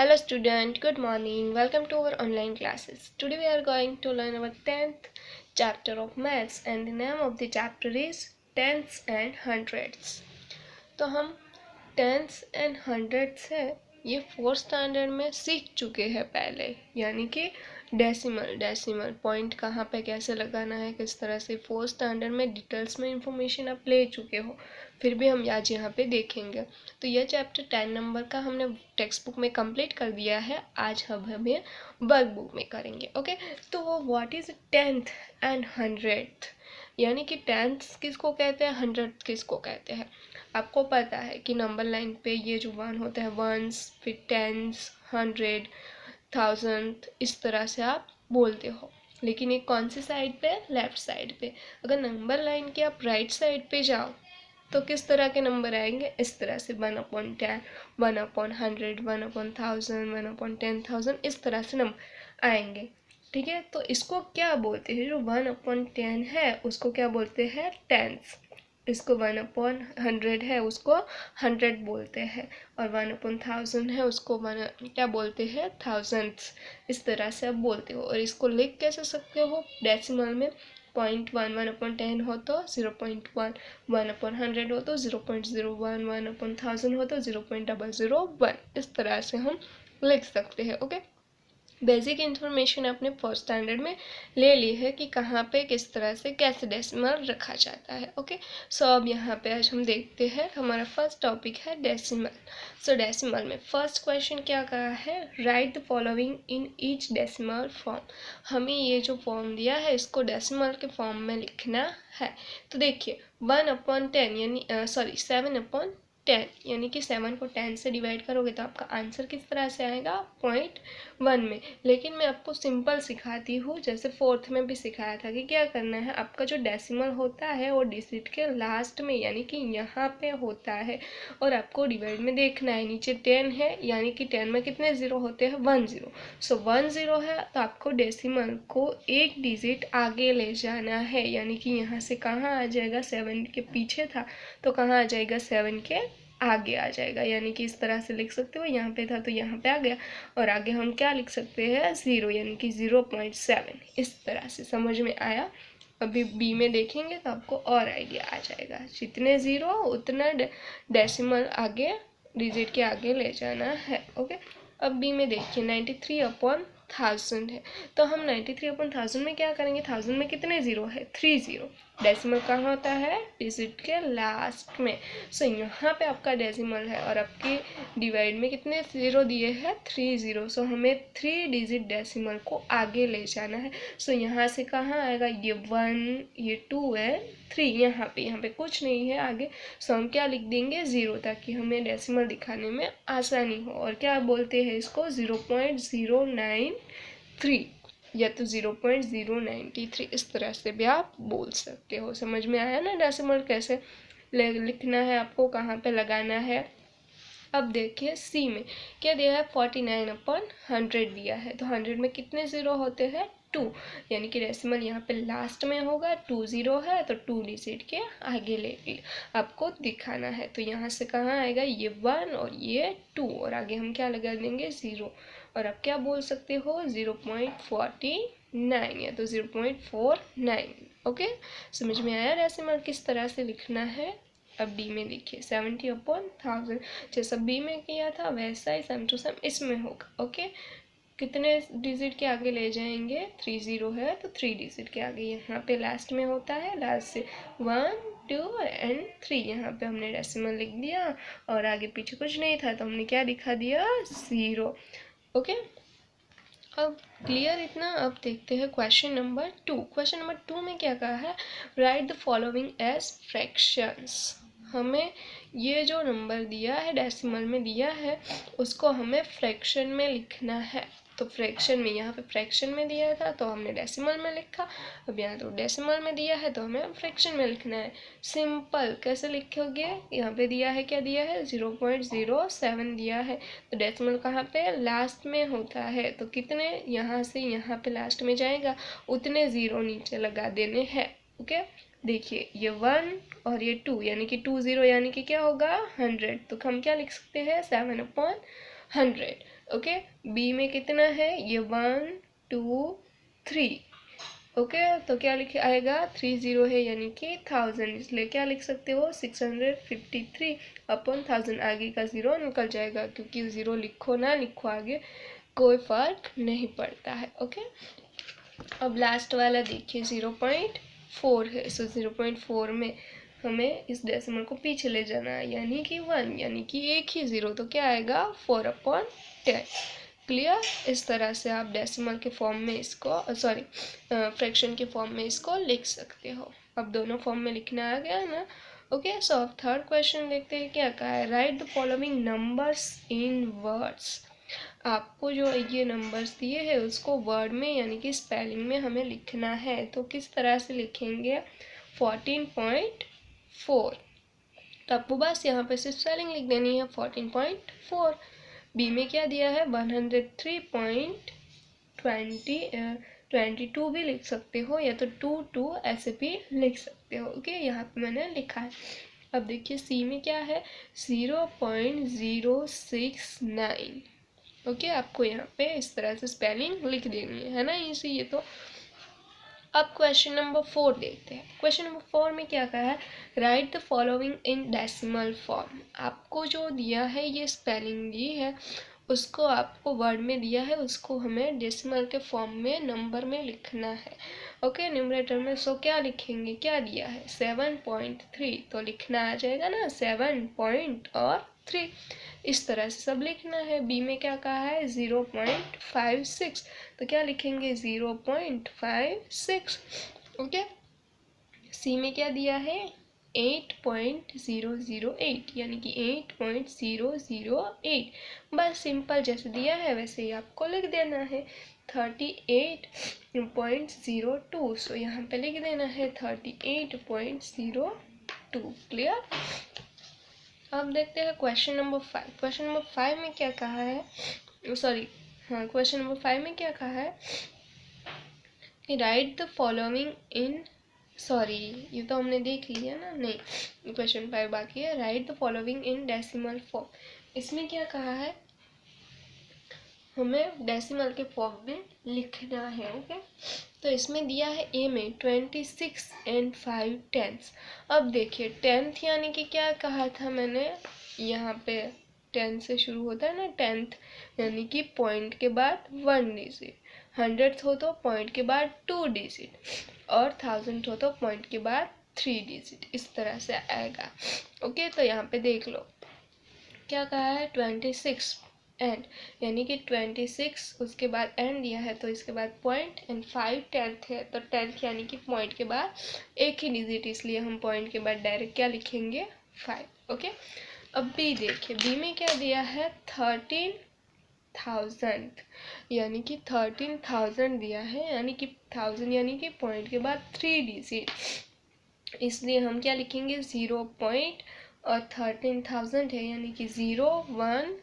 Hello student, good morning. Welcome to our online classes. Today we are going to learn our 10th chapter of maths and the name of the chapter is tenths and hundreds. तो हम टेंथ्स and hundreds है ये fourth standard में सीख चुके हैं पहले, यानी कि डेसिमल पॉइंट कहाँ पे कैसे लगाना है, किस तरह से फोर्थ स्टैंडर्ड में डिटेल्स में इंफॉर्मेशन आप ले चुके हो, फिर भी हम आज यहाँ पे देखेंगे। तो यह चैप्टर 10 नंबर का हमने टेक्स्ट बुक में कंप्लीट कर दिया है, आज हम हमें वर्क बुक में करेंगे। ओके, तो वो what is tenth and hundred, यानी कि टेंथ किसको कहते हैं, हंड्रेड किसको कहते हैं। आपको पता है कि नंबर लाइन पे ये जो वन होता है वंस, फिर टेंस, हंड्रेड, थाउजेंड, इस तरह से आप बोलते हो, लेकिन ये कौन सी साइड पे, लेफ्ट साइड पे। अगर नंबर लाइन के आप राइट साइड पे जाओ तो किस तरह के नंबर आएंगे, इस तरह से 1/10, 1/100, 1/1000, 1/10,000, इस तरह से नंबर आएंगे। ठीक है, तो इसको क्या बोलते हैं, जो 1/10 है उसको क्या बोलते हैं, टेंस। इसको 1/100 है उसको 100 बोलते हैं, और 1/1000 है उसको क्या बोलते हैं, थाउजेंड्स। इस तरह से आप बोलते हो। और इसको लिख कैसे सकते हो, डेसिमल में 0.1, 1/10 हो तो 0.1, 1/100 हो तो 0.01, 1/1000 हो तो 0.001, इस तरह से हम लिख सकते हैं। ओके, बेसिक इन्फॉर्मेशन आपने फर्स्ट स्टैंडर्ड में ले ली है कि कहाँ पे किस तरह से कैसे डेसिमल रखा जाता है। ओके, सो अब यहाँ पे आज हम देखते हैं, हमारा फर्स्ट टॉपिक है डेसिमल। सो डेसिमल में फर्स्ट क्वेश्चन क्या कहा है, write the following in each decimal form. हमें ये जो फॉर्म दिया है इसको डेसिमल के फॉर्म में लिखना है। तो देखिए 1/10 यानी 7/10, यानी कि 7 को 10 से डिवाइड करोगे तो आपका आंसर किस तरह से आएगा, 0.1 में। लेकिन मैं आपको सिंपल सिखाती हूँ, जैसे फोर्थ में भी सिखाया था कि क्या करना है, आपका जो डेसिमल होता है वो डिजिट के लास्ट में यानी कि यहाँ पे होता है, और आपको डिवाइड में देखना है। नीचे 10 है यानी कि 10 में कितने जीरो होते हैं, 1 0। सो 1 0 है तो आपको डेसिमल को एक डिजिट आगे ले जाना है, यानी कि यहाँ से कहाँ आ जाएगा, 7 के पीछे था तो कहाँ आ जाएगा, 7 के आगे आ जाएगा। यानी कि इस तरह से लिख सकते हो, यहाँ पे था तो यहाँ पे आ गया, और आगे हम क्या लिख सकते हैं, 0, यानी कि 0.7। इस तरह से समझ में आया। अभी बी में देखेंगे तो आपको और आइडिया आ जाएगा, जितने ज़ीरो उतना डेसिमल आगे डिजिट के आगे ले जाना है। ओके, अब बी में देखिए 93/1000 है, तो हम 93/1000 में क्या करेंगे, 1000 में कितने ज़ीरो है, 3 0। डेसिमल कहाँ होता है, डिजिट के लास्ट में। सो यहाँ पे आपका डेसिमल है, और आपके डिवाइड में कितने ज़ीरो दिए हैं, 3 0। सो हमें 3 डिजिट डेसिमल को आगे ले जाना है। सो यहाँ से कहाँ आएगा, ये 1, ये 2 है, 3 यहाँ पे कुछ नहीं है आगे। सो हम क्या लिख देंगे, 0, ताकि हमें डेसिमल दिखाने में आसानी हो। और क्या बोलते हैं इसको, 0.093 या तो 0.093, इस तरह से भी आप बोल सकते हो। समझ में आया ना, डेसिमल कैसे लिखना है, आपको कहाँ पे लगाना है। अब देखिए सी में क्या दिया है, 49/100 दिया है, तो 100 में कितने ज़ीरो होते हैं, 2, यानी कि डेसिमल यहाँ पे लास्ट में होगा, 2 0 है तो 2 डिजिट के आगे ले आपको दिखाना है। तो यहाँ से कहाँ आएगा, ये 1 और ये 2, और आगे हम क्या लगा देंगे, 0। और आप क्या बोल सकते हो, 0.49 या तो 0.49। ओके, समझ में आया डेसिमल किस तरह से लिखना है। अब डी में लिखिए 70/1000, जैसा बी में किया था वैसा ही सेम टू सेम इसमें होगा। ओके, कितने डिजिट के आगे ले जाएंगे, 3 0 है तो 3 डिजिट के आगे यहाँ पे लास्ट में होता है, लास्ट से 1 2 एंड 3, यहाँ पे हमने डेसिमल लिख दिया, और आगे पीछे कुछ नहीं था तो हमने क्या दिखा दिया, 0। ओके, अब क्लियर इतना। अब देखते हैं क्वेश्चन नंबर 2। क्वेश्चन नंबर 2 में क्या कहा है, write the following as fractions. हमें ये जो नंबर दिया है डेसिमल में दिया है उसको हमें फ्रैक्शन में लिखना है। तो फ्रैक्शन में, यहाँ पे फ्रैक्शन में दिया था तो हमने डेसिमल में लिखा, अब यहाँ तो डेसिमल में दिया है तो हमें फ्रैक्शन में लिखना है। सिंपल कैसे लिखोगे, यहाँ पे दिया है, क्या दिया है, 0.07 दिया है, तो डेसिमल कहाँ पे, लास्ट में होता है, तो कितने यहाँ से यहाँ पे लास्ट में जाएगा उतने ज़ीरो नीचे लगा देने हैं। ओके, देखिए ये 1 और ये 2, यानी कि 2 0 यानी कि क्या होगा, 100, तो हम क्या लिख सकते हैं, 7/100। ओके। बी में कितना है, ये 1 2 3। ओके, तो क्या लिखे आएगा, 30 है यानी कि 1000, इसलिए क्या लिख सकते हो 653 अपॉन 1000। आगे का ज़ीरो निकल जाएगा, क्योंकि ज़ीरो लिखो ना लिखो आगे कोई फर्क नहीं पड़ता है। ओके, अब लास्ट वाला देखिए 0.4 है। सो 0.4 में हमें इस डेसिमल को पीछे ले जाना है, यानी कि 1, यानी कि एक ही ज़ीरो, तो क्या आएगा 4/10। क्लियर। इस तरह से आप डेसिमल के फॉर्म में इसको सॉरी फ्रैक्शन के फॉर्म में इसको लिख सकते हो। अब दोनों फॉर्म में लिखना आ गया ना। ओके, सो अब थर्ड क्वेश्चन देखते हैं क्या कहा है। Write the following numbers in words. आपको जो ये नंबर्स दिए हैं उसको वर्ड में यानी कि स्पेलिंग में हमें लिखना है। तो किस तरह से लिखेंगे, 14.4, तो आपको बस यहाँ पे से स्पेलिंग लिख देनी है 14.4। बी में क्या दिया है 103.22 भी लिख सकते हो, या तो 22 ऐसे भी लिख सकते हो। ओके, यहाँ पे मैंने लिखा है। अब देखिए सी में क्या है 0.069। ओके, आपको यहाँ पे इस तरह से स्पेलिंग लिख देनी है ना, इसी ये तो। अब क्वेश्चन नंबर 4 देखते हैं। क्वेश्चन नंबर 4 में क्या कहा है, write the following in decimal form. आपको जो दिया है ये स्पेलिंग दी है, उसको आपको वर्ड में दिया है, उसको हमें डेसिमल के फॉर्म में नंबर में लिखना है। ओके, न्यूमरेटर में। सो क्या लिखेंगे, क्या दिया है 7.3, तो लिखना आ जाएगा ना 7.3। इस तरह से सब लिखना है। बी में क्या कहा है 0.56, तो क्या लिखेंगे 0.56। ओके, सी में क्या दिया है 8.008, यानी कि 8.008। बस सिंपल जैसे दिया है वैसे ही आपको लिख देना है। 38.02, सो यहाँ पे लिख देना है 38.02। क्लियर। अब देखते हैं क्वेश्चन नंबर 5। क्वेश्चन नंबर 5 में क्या कहा है, सॉरी हाँ, क्वेश्चन नंबर 5 में क्या कहा है कि right the following in, sorry ये तो हमने देख लिया ना, नहीं क्वेश्चन 5 बाकी है। Write the following in decimal form. इसमें क्या कहा है, हमें डेसिमल के फॉर्म में लिखना है। ओके, तो इसमें दिया है ए में 26 and 5/10। अब देखिए 10th यानी कि क्या कहा था मैंने, यहाँ पे 10 से शुरू होता है ना 10th, यानी कि पॉइंट के बाद 1 डिजिट। 100th हो तो पॉइंट के बाद 2 डिजिट, और 1000th हो तो पॉइंट के बाद 3 डिजिट। इस तरह से आएगा। ओके, तो यहाँ पे देख लो क्या कहा है 26 एंड, यानी कि 26 उसके बाद एंड दिया है, तो इसके बाद पॉइंट, एंड 5 10th है, तो 10th यानी कि पॉइंट के बाद एक ही डिजिट, इसलिए हम पॉइंट के बाद डायरेक्ट क्या लिखेंगे 5। ओके, अब बी देखिए, बी में क्या दिया है 13,000, यानी कि 13,000 दिया है, यानी कि 1000 यानी कि पॉइंट के बाद 3 डिजिट, इसलिए हम क्या लिखेंगे 0 पॉइंट और 13,000 है, यानी कि 013,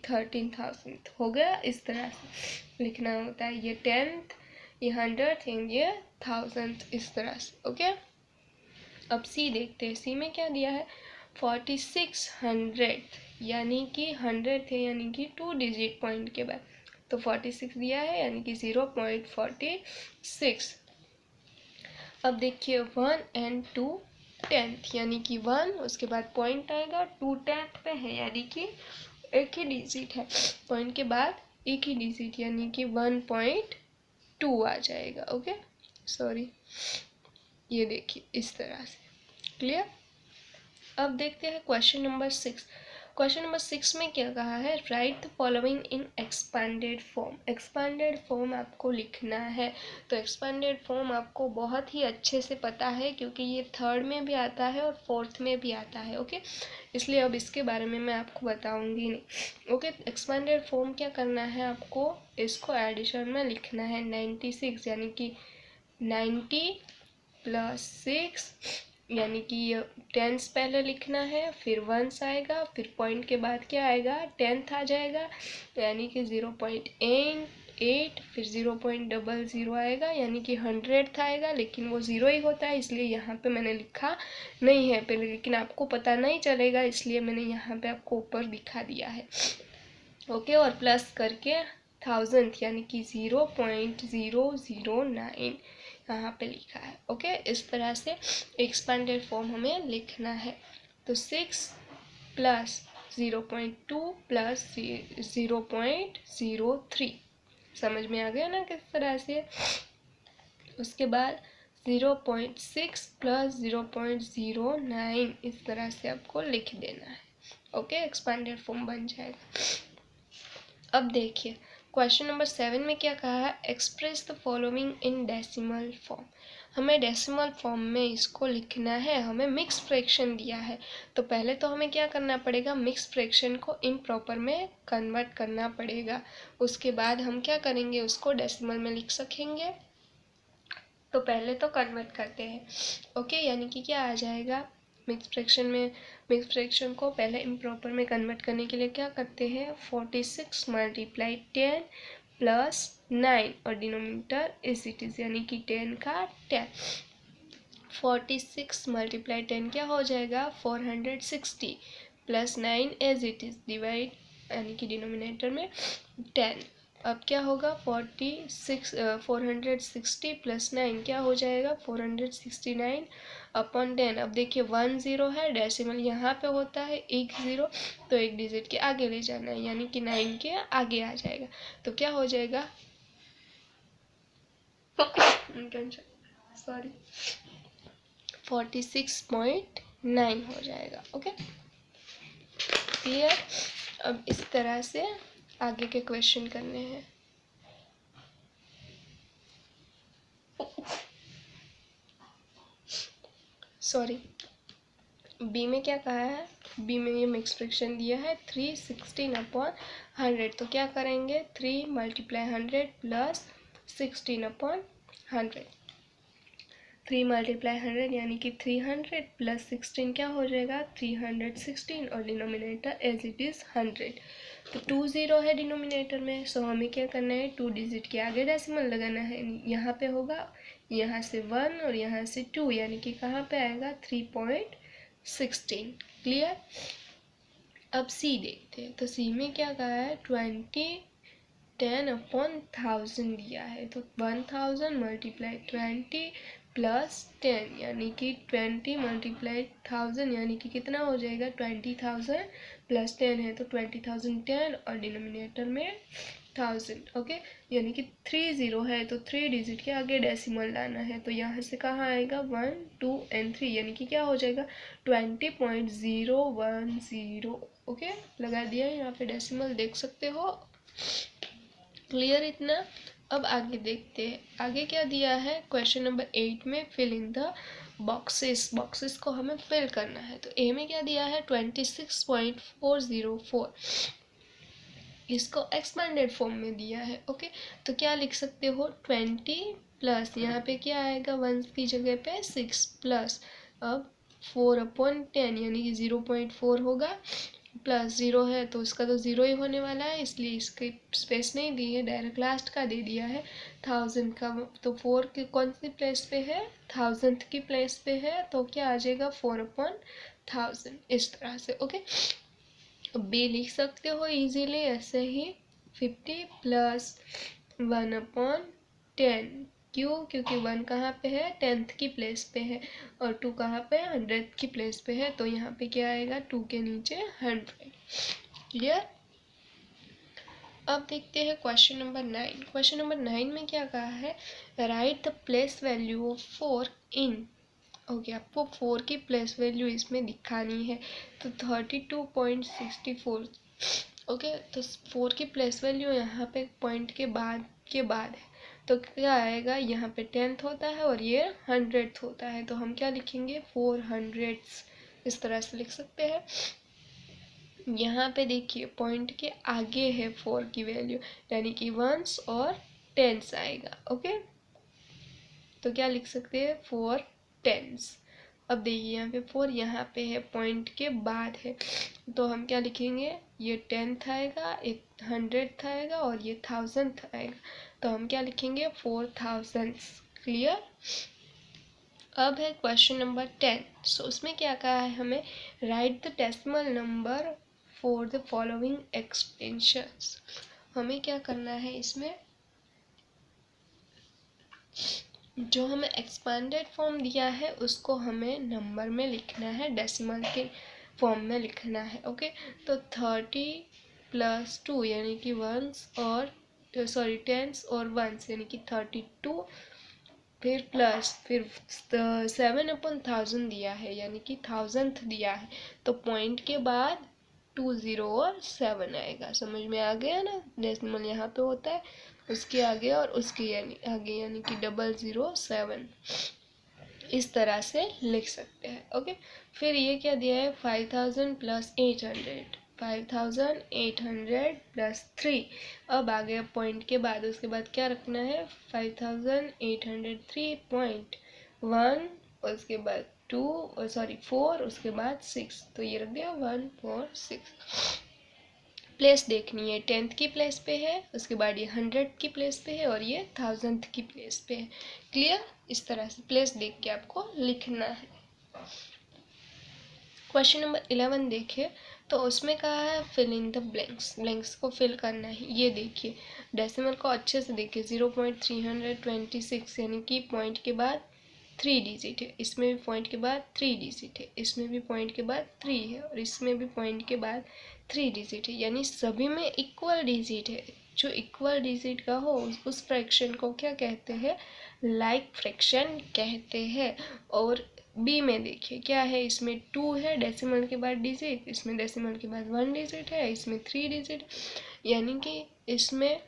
13,000 हो गया। इस तरह से लिखना होता है, ये 10th, ये 100th, ये 1000, इस तरह से। ओके, अब सी देखते हैं। सी में क्या दिया है 4600, यानी कि 100 थे, यानी कि 2 डिजिट पॉइंट के बाद, तो 46 दिया है, यानी कि 0.46। अब देखिए 1 and 2 10th, यानी कि 1 उसके बाद पॉइंट आएगा, 2 10th पे है, यानी कि एक ही डिजिट है, पॉइंट के बाद एक ही डिजिट, यानी कि 1.2 आ जाएगा। ओके, सॉरी, ये देखिए इस तरह से। क्लियर। अब देखते हैं क्वेश्चन नंबर 6। क्वेश्चन नंबर 6 में क्या कहा है, write the following in expanded form. Expanded form आपको लिखना है, तो एक्सपेंडेड फॉर्म आपको बहुत ही अच्छे से पता है, क्योंकि ये 3rd में भी आता है और 4th में भी आता है। ओके, इसलिए अब इसके बारे में मैं आपको बताऊंगी नहीं। ओके, एक्सपेंडेड फॉर्म क्या करना है आपको, इसको एडिशन में लिखना है 96, यानी कि 90 + 6, यानी कि ये 10s पहले लिखना है, फिर 1s आएगा, फिर पॉइंट के बाद क्या आएगा 10th आ जाएगा, यानी कि 0.8, फिर 0.00 आएगा, यानी कि 100th आएगा, लेकिन वो 0 ही होता है, इसलिए यहाँ पे मैंने लिखा नहीं है पहले, लेकिन आपको पता नहीं चलेगा, इसलिए मैंने यहाँ पे आपको ऊपर दिखा दिया है। ओके, और प्लस करके 1000 यानी कि 0.009 यहाँ पे लिखा है। ओके, इस तरह से एक्सपेंडेड फॉर्म हमें लिखना है। तो 6 प्लस 0.2 प्लस 0.03, समझ में आ गया ना किस तरह से। उसके बाद 0.6 प्लस 0.09 इस तरह से आपको लिख देना है। ओके, एक्सपेंडेड फॉर्म बन जाएगा। अब देखिए क्वेश्चन नंबर 7 में क्या कहा है, express the following in decimal form. हमें डेसिमल फॉर्म में इसको लिखना है, हमें मिक्स फ्रैक्शन दिया है। तो पहले तो हमें क्या करना पड़ेगा, मिक्स फ्रैक्शन को इम्प्रॉपर में कन्वर्ट करना पड़ेगा। उसके बाद हम क्या करेंगे, उसको डेसिमल में लिख सकेंगे। तो पहले तो कन्वर्ट करते हैं। ओके, यानी कि क्या आ जाएगा, मिक्स फ्रैक्शन को पहले इम्प्रॉपर में कन्वर्ट करने के लिए क्या करते हैं, 46 मल्टीप्लाई 10 प्लस 9 और डिनोमिनेटर इज इट इज यानी कि 10 का 10। 46 मल्टीप्लाई 10 क्या हो जाएगा, 460 plus 9 as it is divide यानी कि डिनोमिनेटर में 10। अब क्या होगा, 460 प्लस 9 क्या हो जाएगा, 469 अपॉन 10। अब देखिए 1 0 है, डेसिमल यहाँ पे होता है एक 0, तो एक डिजिट के आगे ले जाना है यानी कि 9 के आगे आ जाएगा। तो क्या हो जाएगा, सॉरी 46.9 हो जाएगा। Okay, clear. अब इस तरह से आगे के क्वेश्चन करने हैं। सॉरी, बी में क्या कहा है, बी में ये मिक्स फ्रैक्शन दिया है 316 अपॉन 100। तो क्या करेंगे, 3 मल्टीप्लाई 100 प्लस 16 अपॉन 100। 3 मल्टीप्लाई 100 यानी कि 300 प्लस 16 क्या हो जाएगा, 316 और डिनोमिनेटर एज इट इज़ 100। तो 2 0 है डिनोमिनेटर में, सो हमें क्या करना है, 2 डिजिट के आगे डेसिमल लगाना है। यहाँ पे होगा यहाँ से 1 और यहाँ से 2 यानी कि कहाँ पे आएगा 3.16। क्लियर। अब सी देखते हैं। तो सी में क्या कहा है, 10 अपॉन 1000 दिया है। तो 1000 मल्टीप्लाई 20 प्लस 10 यानी कि 20 मल्टीप्लाई 1000 यानी कि कितना हो जाएगा, 20,000 प्लस 10 है तो 20,000 10 और डिनोमिनेटर में 1000। ओके, यानी कि 3 0 है तो 3 डिजिट के आगे डेसिमल लाना है। तो यहाँ से कहाँ आएगा, 1 2 एंड 3 यानी कि क्या हो जाएगा, 20.010। ओके, लगा दिया है, यहाँ पे डेसिमल देख सकते हो। क्लियर इतना। अब आगे देखते हैं, आगे क्या दिया है क्वेश्चन नंबर 8 में, फिल इन द बॉक्सेस को हमें फिल करना है। तो ए में क्या दिया है, 26.404, इसको एक्सपेंडेड फॉर्म में दिया है। ओके, तो क्या लिख सकते हो, 20 प्लस यहाँ पे क्या आएगा, 1 की जगह पे 6 प्लस अब 4/10 यानी कि 0.4 होगा, प्लस 0 है तो इसका तो 0 ही होने वाला है, इसलिए इसकी स्पेस नहीं दी है, डायरेक्ट लास्ट का दे दिया है 1000 का। तो 4 की कौन सी प्लेस पे है, 1000 की प्लेस पे है, तो क्या आ जाएगा 4/1000 इस तरह से। ओके, बी लिख सकते हो इजीली ऐसे ही, 50 प्लस 1/10। क्यों, क्योंकि 1 कहाँ पे है, 10th की प्लेस पे है, और 2 कहाँ पे है, 100th की प्लेस पे है। तो यहाँ पे क्या आएगा, 2 के नीचे 100। क्लियर। अब देखते हैं क्वेश्चन नंबर 9। क्वेश्चन नंबर 9 में क्या कहा है, write the place value of 4 in. Okay, आपको 4 की प्लेस वैल्यू इसमें दिखानी है। तो 32.64। ओके, तो 4 की प्लेस वैल्यू यहाँ पे पॉइंट के बाद है। तो क्या आएगा, यहाँ पे 10th होता है और ये 100th होता है। तो हम क्या लिखेंगे, 400 इस तरह से लिख सकते हैं। यहाँ पे देखिए पॉइंट के आगे है 4 की वैल्यू, यानी कि 1s और 10s आएगा। ओके, तो क्या लिख सकते हैं, 4 10s। अब देखिए यहाँ पे 4 यहाँ पे है, पॉइंट के बाद है, तो हम क्या लिखेंगे, ये 10th आएगा, एक 100th आएगा और ये 1000th आएगा। तो हम क्या लिखेंगे, 4000। क्लियर। अब है क्वेश्चन नंबर 10। सो उसमें क्या कहा है हमें, right the decimal number for the following expansions. हमें क्या करना है, इसमें जो हमें एक्सपेंडेड फॉर्म दिया है उसको हमें नंबर में लिखना है, डेसिमल के फॉर्म में लिखना है। ओके, तो 30 + 2 यानी कि वंस और टेंस और वंस यानी कि 32, फिर प्लस, फिर 7/1000 दिया है यानी कि थाउजेंथ दिया है, तो पॉइंट के बाद 2 0 और 7 आएगा। समझ में आ गया ना, डेसिमल यहाँ पे होता है उसके आगे और उसके आगे यानी कि 007, इस तरह से लिख सकते हैं। ओके, फिर ये क्या दिया है, 5000 + 800, 5800 + 3। अब आ गया पॉइंट के बाद, उसके बाद क्या रखना है, 5803.1, उसके बाद 4, उसके बाद 6, तो ये रख दिया 146। प्लेस देखनी है, 10th की प्लेस पे है, उसके बाद ये 100 की प्लेस पे है और ये 1000th की प्लेस पे है। क्लियर, इस तरह से प्लेस देख के आपको लिखना है। क्वेश्चन नंबर 11 देखिए, तो उसमें कहा है fill in the blanks, blanks को फिल करना है। ये देखिए डेसिमल को अच्छे से देखिए, 0.326 यानी कि पॉइंट के बाद 3 डिजिट है, इसमें भी पॉइंट के बाद 3 डिजिट है, इसमें भी पॉइंट के बाद 3 है और इसमें भी पॉइंट के बाद 3 डिजिट है, यानी सभी में इक्वल डिजिट है। जो इक्वल डिजिट का हो उस फ्रैक्शन को क्या कहते हैं, लाइक फ्रैक्शन कहते हैं। और बी में देखिए क्या है, इसमें 2 है डेसिमल के बाद डिजिट, इसमें डेसिमल के बाद 1 डिजिट है, इसमें 3 डिजिट, यानी कि इसमें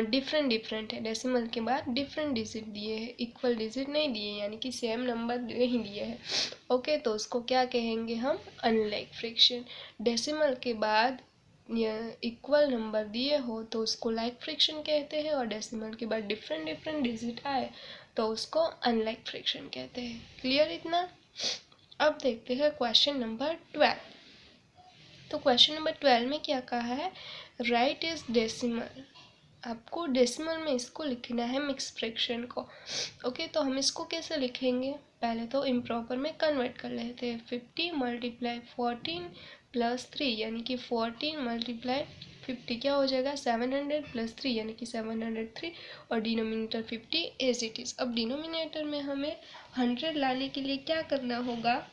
डिफरेंट है, डेसिमल के बाद डिफरेंट डिजिट दिए हैं, इक्वल डिजिट नहीं दिए, यानी कि सेम नंबर नहीं दिए हैं। ओके, तो उसको क्या कहेंगे हम, अनलाइक फ्रैक्शन। डेसिमल के बाद इक्वल नंबर दिए हो तो उसको लाइक फ्रैक्शन कहते हैं, और डेसिमल के बाद डिफरेंट डिजिट आए तो उसको अनलाइक फ्रैक्शन कहते हैं। क्लियर इतना। अब देखते हैं क्वेश्चन नंबर 12। तो क्वेश्चन नंबर 12 में क्या कहा है, राइट इज डेसिमल। आपको डेसिमल में इसको लिखना है, मिक्स फ्रैक्शन को। ओके, तो हम इसको कैसे लिखेंगे, पहले तो इम्प्रॉपर में कन्वर्ट कर लेते हैं। 50 × 14 + 3 यानी कि 14 × 50 क्या हो जाएगा, 700 + 3 यानी कि 703, और डिनोमिनेटर 50 एज इट इज़। अब डिनोमिनेटर में हमें 100 लाने के लिए क्या करना होगा,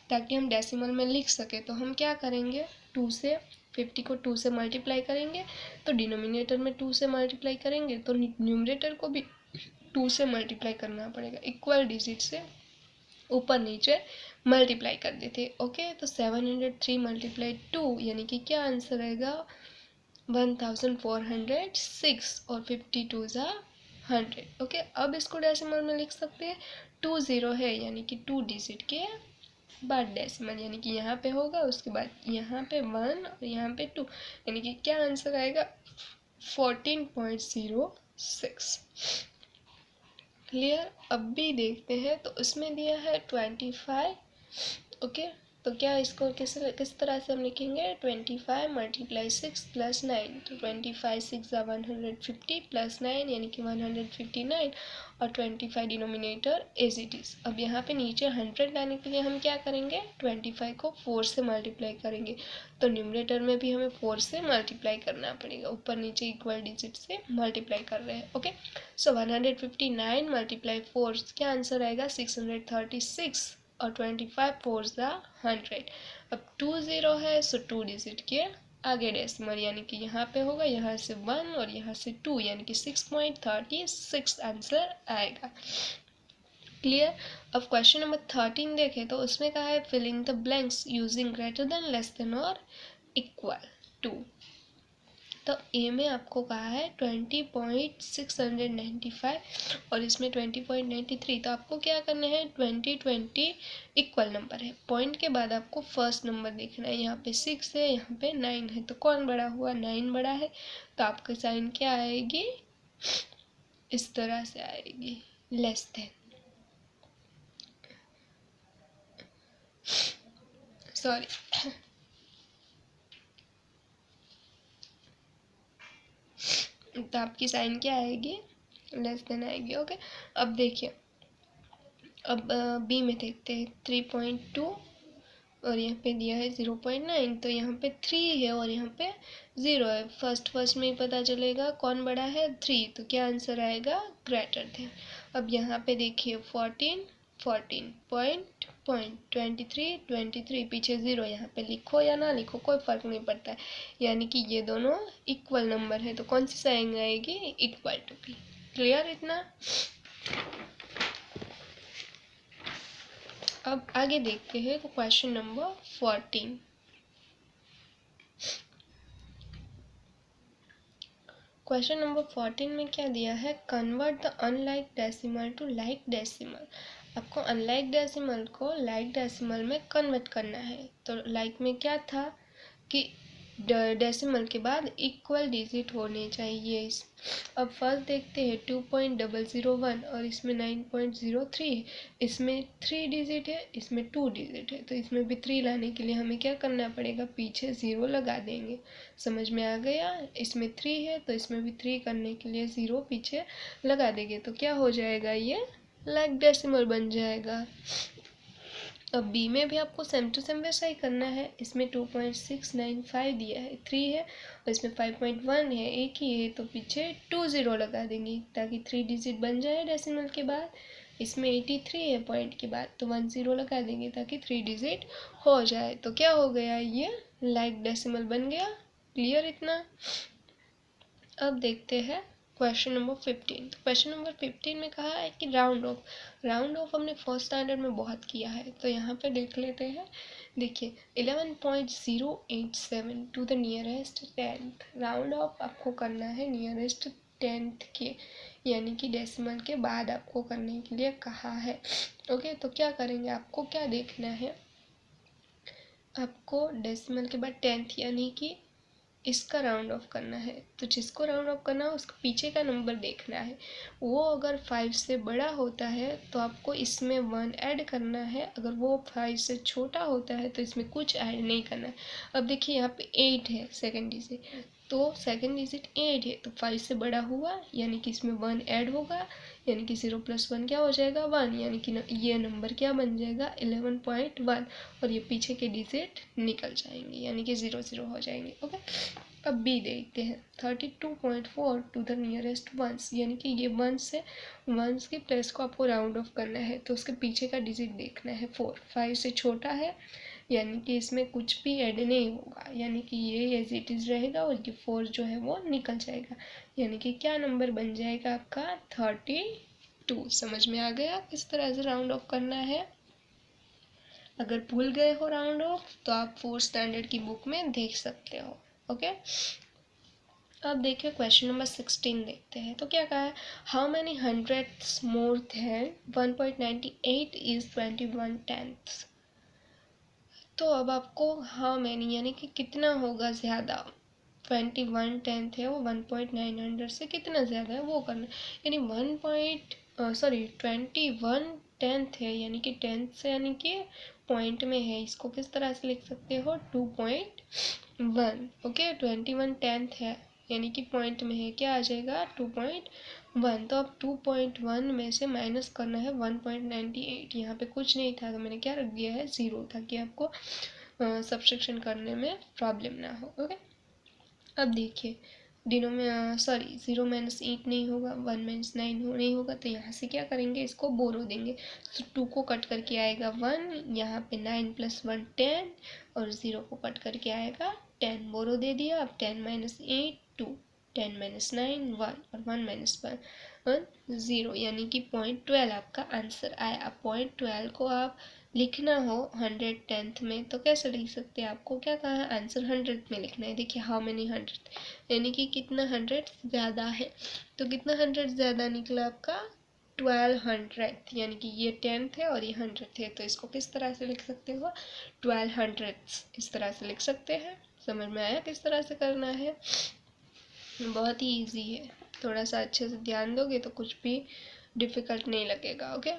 ताकि हम डेसिमल में लिख सके, तो हम क्या करेंगे, 2 से 50 को 2 से मल्टीप्लाई करेंगे, तो डिनोमिनेटर में 2 से मल्टीप्लाई करेंगे तो न्यूमरेटर को भी 2 से मल्टीप्लाई करना पड़ेगा, इक्वल डिजिट से ऊपर नीचे मल्टीप्लाई कर देते। ओके, तो 703 × 2 यानी कि क्या आंसर आएगा, 1406, और 52 × 100। ओके, अब इसको डेसिमल में लिख सकते हैं, 2 0 है यानी कि 2 डिजिट के बाद डेसिमल, यानी कि यहाँ पे होगा, उसके बाद यहाँ पे 1 और यहाँ पे 2, यानी कि क्या आंसर आएगा, 14.06। क्लियर। अब भी देखते हैं, तो उसमें दिया है 25। ओके, तो क्या इसको किस तरह से हम लिखेंगे, 25 × 6 + 9, तो 25 6 = 150 + 9 यानी कि 159, और 25 डिनोमिनेटर एज इट इज़। अब यहाँ पे नीचे 100 लाने के लिए हम क्या करेंगे, 25 को 4 से मल्टीप्लाई करेंगे, तो न्यूमरेटर में भी हमें 4 से मल्टीप्लाई करना पड़ेगा, ऊपर नीचे इक्वल डिजिट से मल्टीप्लाई कर रहे हैं। ओके, सो 159 × 4 क्या आंसर आएगा, 636, और 25 4 × 100। अब 2 0 है, सो 2 डिजिट के आगे डेसिमल, यानी कि यहाँ पे होगा, यहाँ से 1 और यहाँ से 2, यानी कि 6.36 आंसर आएगा। क्लियर। अब क्वेश्चन नंबर 13 देखें, तो उसमें कहा है fill in the blanks using greater than, less than और इक्वल टू। तो ए में आपको कहा है 20.695 और इसमें 20.93, तो आपको क्या करना है, 20 इक्वल नंबर है, पॉइंट के बाद आपको फर्स्ट नंबर देखना है, यहाँ पे 6 है, यहाँ पे 9 है, तो कौन बड़ा हुआ, 9 बड़ा है, तो आपका साइन क्या आएगी, इस तरह से आएगी, लेस देन, सॉरी, तो आपकी साइन क्या आएगी, लेस देन आएगी। ओके, अब देखिए, अब बी में देखते हैं 3.2 और यहाँ पे दिया है 0.9, तो यहाँ पे 3 है और यहाँ पे 0 है। फर्स्ट में ही पता चलेगा कौन बड़ा है, 3, तो क्या आंसर आएगा, ग्रेटर देन। अब यहाँ पे देखिए 14 14 पॉइंट पॉइंट 23 23, पीछे 0, यहाँ पे लिखो या ना लिखो कोई फर्क नहीं पड़ता है, यानी कि ये दोनों इक्वल नंबर है, तो कौन सी साइन आएगी, इक्वल टू की। क्लियर इतना। अब आगे देखते हैं, तो क्वेश्चन नंबर 14। क्वेश्चन नंबर 14 में क्या दिया है, convert the unlike decimal to like decimal. आपको अनलाइक डेसिमल को लाइक डेसिमल में कन्वर्ट करना है। तो लाइक में क्या था कि डेसिमल के बाद इक्वल डिजिट होने चाहिए। अब फर्स्ट देखते हैं 2.001 और इसमें 9.03 है, इसमें 3 डिजिट है, इसमें 2 डिजिट है, तो इसमें भी 3 लाने के लिए हमें क्या करना पड़ेगा, पीछे 0 लगा देंगे। समझ में आ गया, इसमें 3 है तो इसमें भी 3 करने के लिए 0 पीछे लगा देंगे, तो क्या हो जाएगा, ये लाइक डेसिमल बन जाएगा। अब बी में भी आपको सेम टू सेम वैसा ही करना है। इसमें 2.695 दिया है, 3 है और इसमें 5.1 है, एक ही है, तो पीछे 2 0 लगा देंगे ताकि 3 डिजिट बन जाए डेसिमल के बाद। इसमें 83 है पॉइंट के बाद, तो 1 0 लगा देंगे ताकि 3 डिजिट हो जाए। तो क्या हो गया, ये लाइक डेसिमल बन गया। क्लियर इतना। अब देखते हैं क्वेश्चन नंबर 15। तो क्वेश्चन नंबर 15 में कहा है कि राउंड ऑफ हमने फर्स्ट स्टैंडर्ड में बहुत किया है, तो यहाँ पे देख लेते हैं। देखिए 11.087 to the nearest 10th, round off आपको करना है नियरेस्ट 10th के, यानी कि डेसिमल के बाद आपको करने के लिए कहा है। ओके, तो क्या करेंगे, आपको क्या देखना है, आपको डेसिमल के बाद 10th यानी कि इसका राउंड ऑफ करना है। तो जिसको राउंड ऑफ करना है उसका पीछे का नंबर देखना है, वो अगर 5 से बड़ा होता है तो आपको इसमें 1 ऐड करना है, अगर वो 5 से छोटा होता है तो इसमें कुछ ऐड नहीं करना है। अब देखिए यहाँ पे 8 है सेकेंड डिजिट, तो सेकेंड डिजिट 8 है, तो 5 से बड़ा हुआ यानी कि इसमें 1 ऐड होगा, यानी कि 0 + 1 क्या हो जाएगा, 1, यानी कि ये नंबर क्या बन जाएगा, 11.1, और ये पीछे के डिजिट निकल जाएंगे यानी कि 0 0 हो जाएंगे। ओके, अब बी देखते हैं 32.4 टू द नियरेस्ट वंस, यानी कि ये वंस से वंस की प्लेस को आपको राउंड ऑफ करना है, तो उसके पीछे का डिजिट देखना है 4, 5 से छोटा है यानी कि इसमें कुछ भी ऐड नहीं होगा, यानी कि ये एज इट इज़ रहेगा और ये 4 जो है वो निकल जाएगा, यानी कि क्या नंबर बन जाएगा आपका 32। समझ में आ गया किस तरह से राउंड ऑफ करना है। अगर भूल गए हो राउंड ऑफ तो आप 4th स्टैंडर्ड की बुक में देख सकते हो। ओके, अब देखिए क्वेश्चन नंबर 16 देखते हैं। तो क्या कहा है, how many hundreds more than 1.98 is 21/10। तो अब आपको हाउ मैनी यानी कि कितना होगा ज़्यादा, 21/10 है वो 1.900 से कितना ज़्यादा है वो करना, यानी 21/10 है यानी कि 10th से यानी कि पॉइंट में है, इसको किस तरह से लिख सकते हो, 2.1। ओके, 21/10 है यानी कि पॉइंट में है, क्या आ जाएगा 2.1, तो अब 2.1 में से माइनस करना है 1.98, यहाँ पे कुछ नहीं था तो मैंने क्या रख दिया है 0, ताकि आपको सब्सट्रैक्शन करने में प्रॉब्लम ना हो। ओके, अब देखिए डिनो में 0 - 8 नहीं होगा, 1 - 9 नहीं होगा, तो यहाँ से क्या करेंगे, इसको बोरो देंगे, तो 2 को कट करके आएगा 1, यहाँ पे 9 + 1 10, और 0 को कट करके आएगा 10, बोरो दे दिया। अब 10 - 8 2, 10 - 9 1, और 1 - 1 0, यानी कि 0.12 आपका आंसर आया। अब 0.12 को आप लिखना हो 110th में तो कैसे लिख सकते हैं, आपको क्या कहा है, आंसर 100 में लिखना है। देखिए हाउ मेनी 100 यानी कि कितना 100 ज़्यादा है, तो कितना 100 ज़्यादा निकला आपका 1200, यानी कि ये 10th है और ये 100 है, तो इसको किस तरह से लिख सकते हो, 1200 इस तरह से लिख सकते हैं। समझ में आया किस तरह से करना है, बहुत ही ईजी है, थोड़ा सा अच्छे से ध्यान दोगे तो कुछ भी डिफ़िकल्ट नहीं लगेगा। ओके,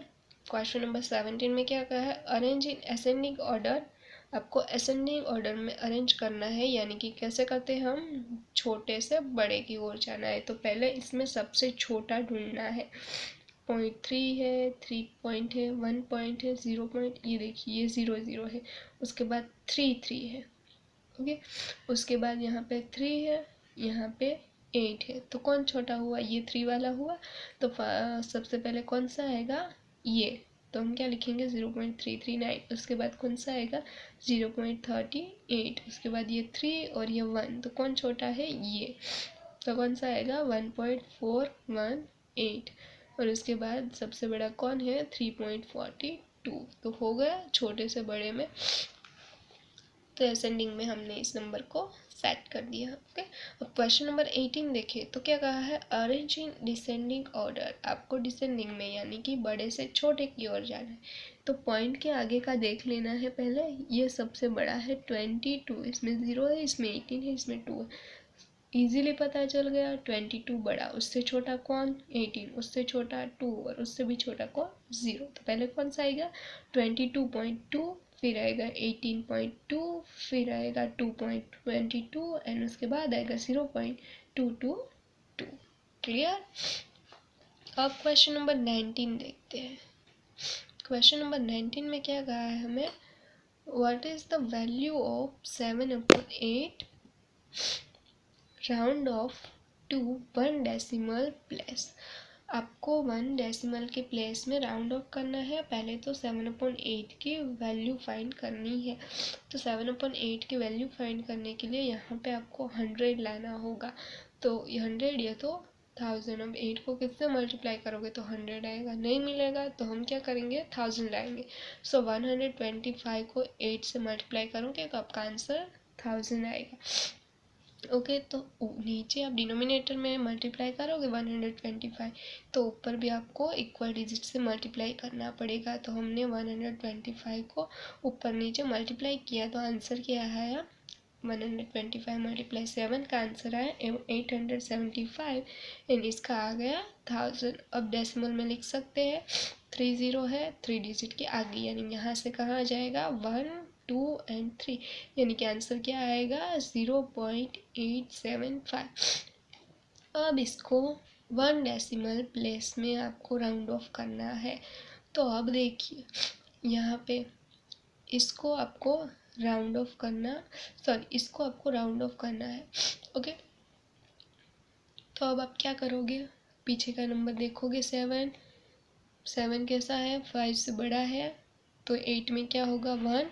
क्वेश्चन नंबर 17 में क्या कहा है, अरेंज इन असेंडिंग ऑर्डर। आपको असेंडिंग ऑर्डर में अरेंज करना है, यानी कि कैसे करते हैं हम, छोटे से बड़े की ओर जाना है, तो पहले इसमें सबसे छोटा ढूंढना है। 0.3 है, 3 पॉइंट है, 1 पॉइंट है, 0 पॉइंट, ये देखिए ये 0 0 है, उसके बाद 3 3 है। ओके, उसके बाद यहाँ पे 3 है, यहाँ पे 8 है। तो कौन छोटा हुआ? ये 3 वाला हुआ। तो सबसे पहले कौन सा आएगा? ये। तो हम क्या लिखेंगे? 0.339। उसके बाद कौन सा आएगा? 0.38। उसके बाद ये 3 और ये 1। तो कौन छोटा है? ये। तो कौन सा आएगा? 1.418। और उसके बाद सबसे बड़ा कौन है? 3.42। तो हो गया छोटे से बड़े में। तो असेंडिंग में हमने इस नंबर को सेट कर दिया। ओके, अब क्वेश्चन नंबर 18 देखें तो क्या कहा है? Arrange in descending order. आपको डिसेंडिंग में यानी कि बड़े से छोटे की ओर जाना है। तो पॉइंट के आगे का देख लेना है पहले। ये सबसे बड़ा है 22, इसमें 0 है, इसमें 18 है, इसमें 2 है। इजीली पता चल गया 22 बड़ा। उससे छोटा कौन? 18। उससे छोटा 2 और उससे भी छोटा कौन? 0। तो पहले कौन सा आएगा? 22.2, फिर आएगा 18.2, फिर आएगा 2.22 एंड उसके बाद आएगा 0.222। क्लियर? अब क्वेश्चन नंबर 19 देखते हैं। क्वेश्चन नंबर 19 में क्या कहा है हमें? What is the value of 7/8 round off to 1 decimal place. आपको 1 डेसिमल के प्लेस में राउंड ऑफ करना है। पहले तो 7/8 की वैल्यू फाइंड करनी है। तो 7/8 की वैल्यू फाइंड करने के लिए यहाँ पे आपको 100 लाना होगा। तो 100 या तो 1000। अब 8 को किससे मल्टीप्लाई करोगे तो 100 आएगा। नहीं मिलेगा तो हम क्या करेंगे? 1000 लाएंगे। सो 125 को 8 से मल्टीप्लाई करोगे तो आपका आंसर 1000 आएगा। ओके, तो नीचे आप डिनोमिनेटर में मल्टीप्लाई करोगे 125, तो ऊपर भी आपको इक्वल डिजिट से मल्टीप्लाई करना पड़ेगा। तो हमने 125 को ऊपर नीचे मल्टीप्लाई किया तो आंसर क्या आया? 125 मल्टीप्लाई 7 का आंसर आया 875 एंड इसका आ गया 1000। अब डेसिमल में लिख सकते हैं। 30 है 3 डिजिट के आगे, यानी यहाँ से कहाँ जाएगा? 1 2 एंड 3, यानी कि आंसर क्या आएगा? 0.875। अब इसको 1 डेसिमल प्लेस में आपको राउंड ऑफ करना है। तो अब देखिए यहाँ पे इसको आपको राउंड ऑफ करना, इसको आपको राउंड ऑफ करना है। ओके, तो अब आप क्या करोगे? पीछे का नंबर देखोगे 7 कैसा है? 5 से बड़ा है। तो 8 में क्या होगा? 1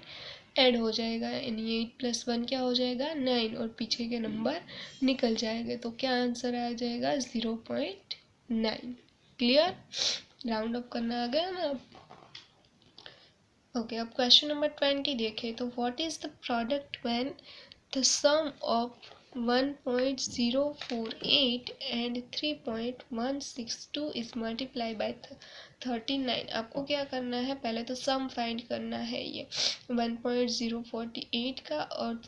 ऐड हो जाएगा, यानी 8 + 1 क्या हो जाएगा? 9 और पीछे के नंबर निकल जाएंगे। तो क्या आंसर आ जाएगा? 0.9। क्लियर? राउंड ऑफ करना आ गया ना। ओके, अब क्वेश्चन नंबर 20 देखें तो what is the product when the sum of 1.048 and 3.162 is multiply by 39। आपको क्या करना है? पहले तो सम फाइंड करना है ये 1.048 का और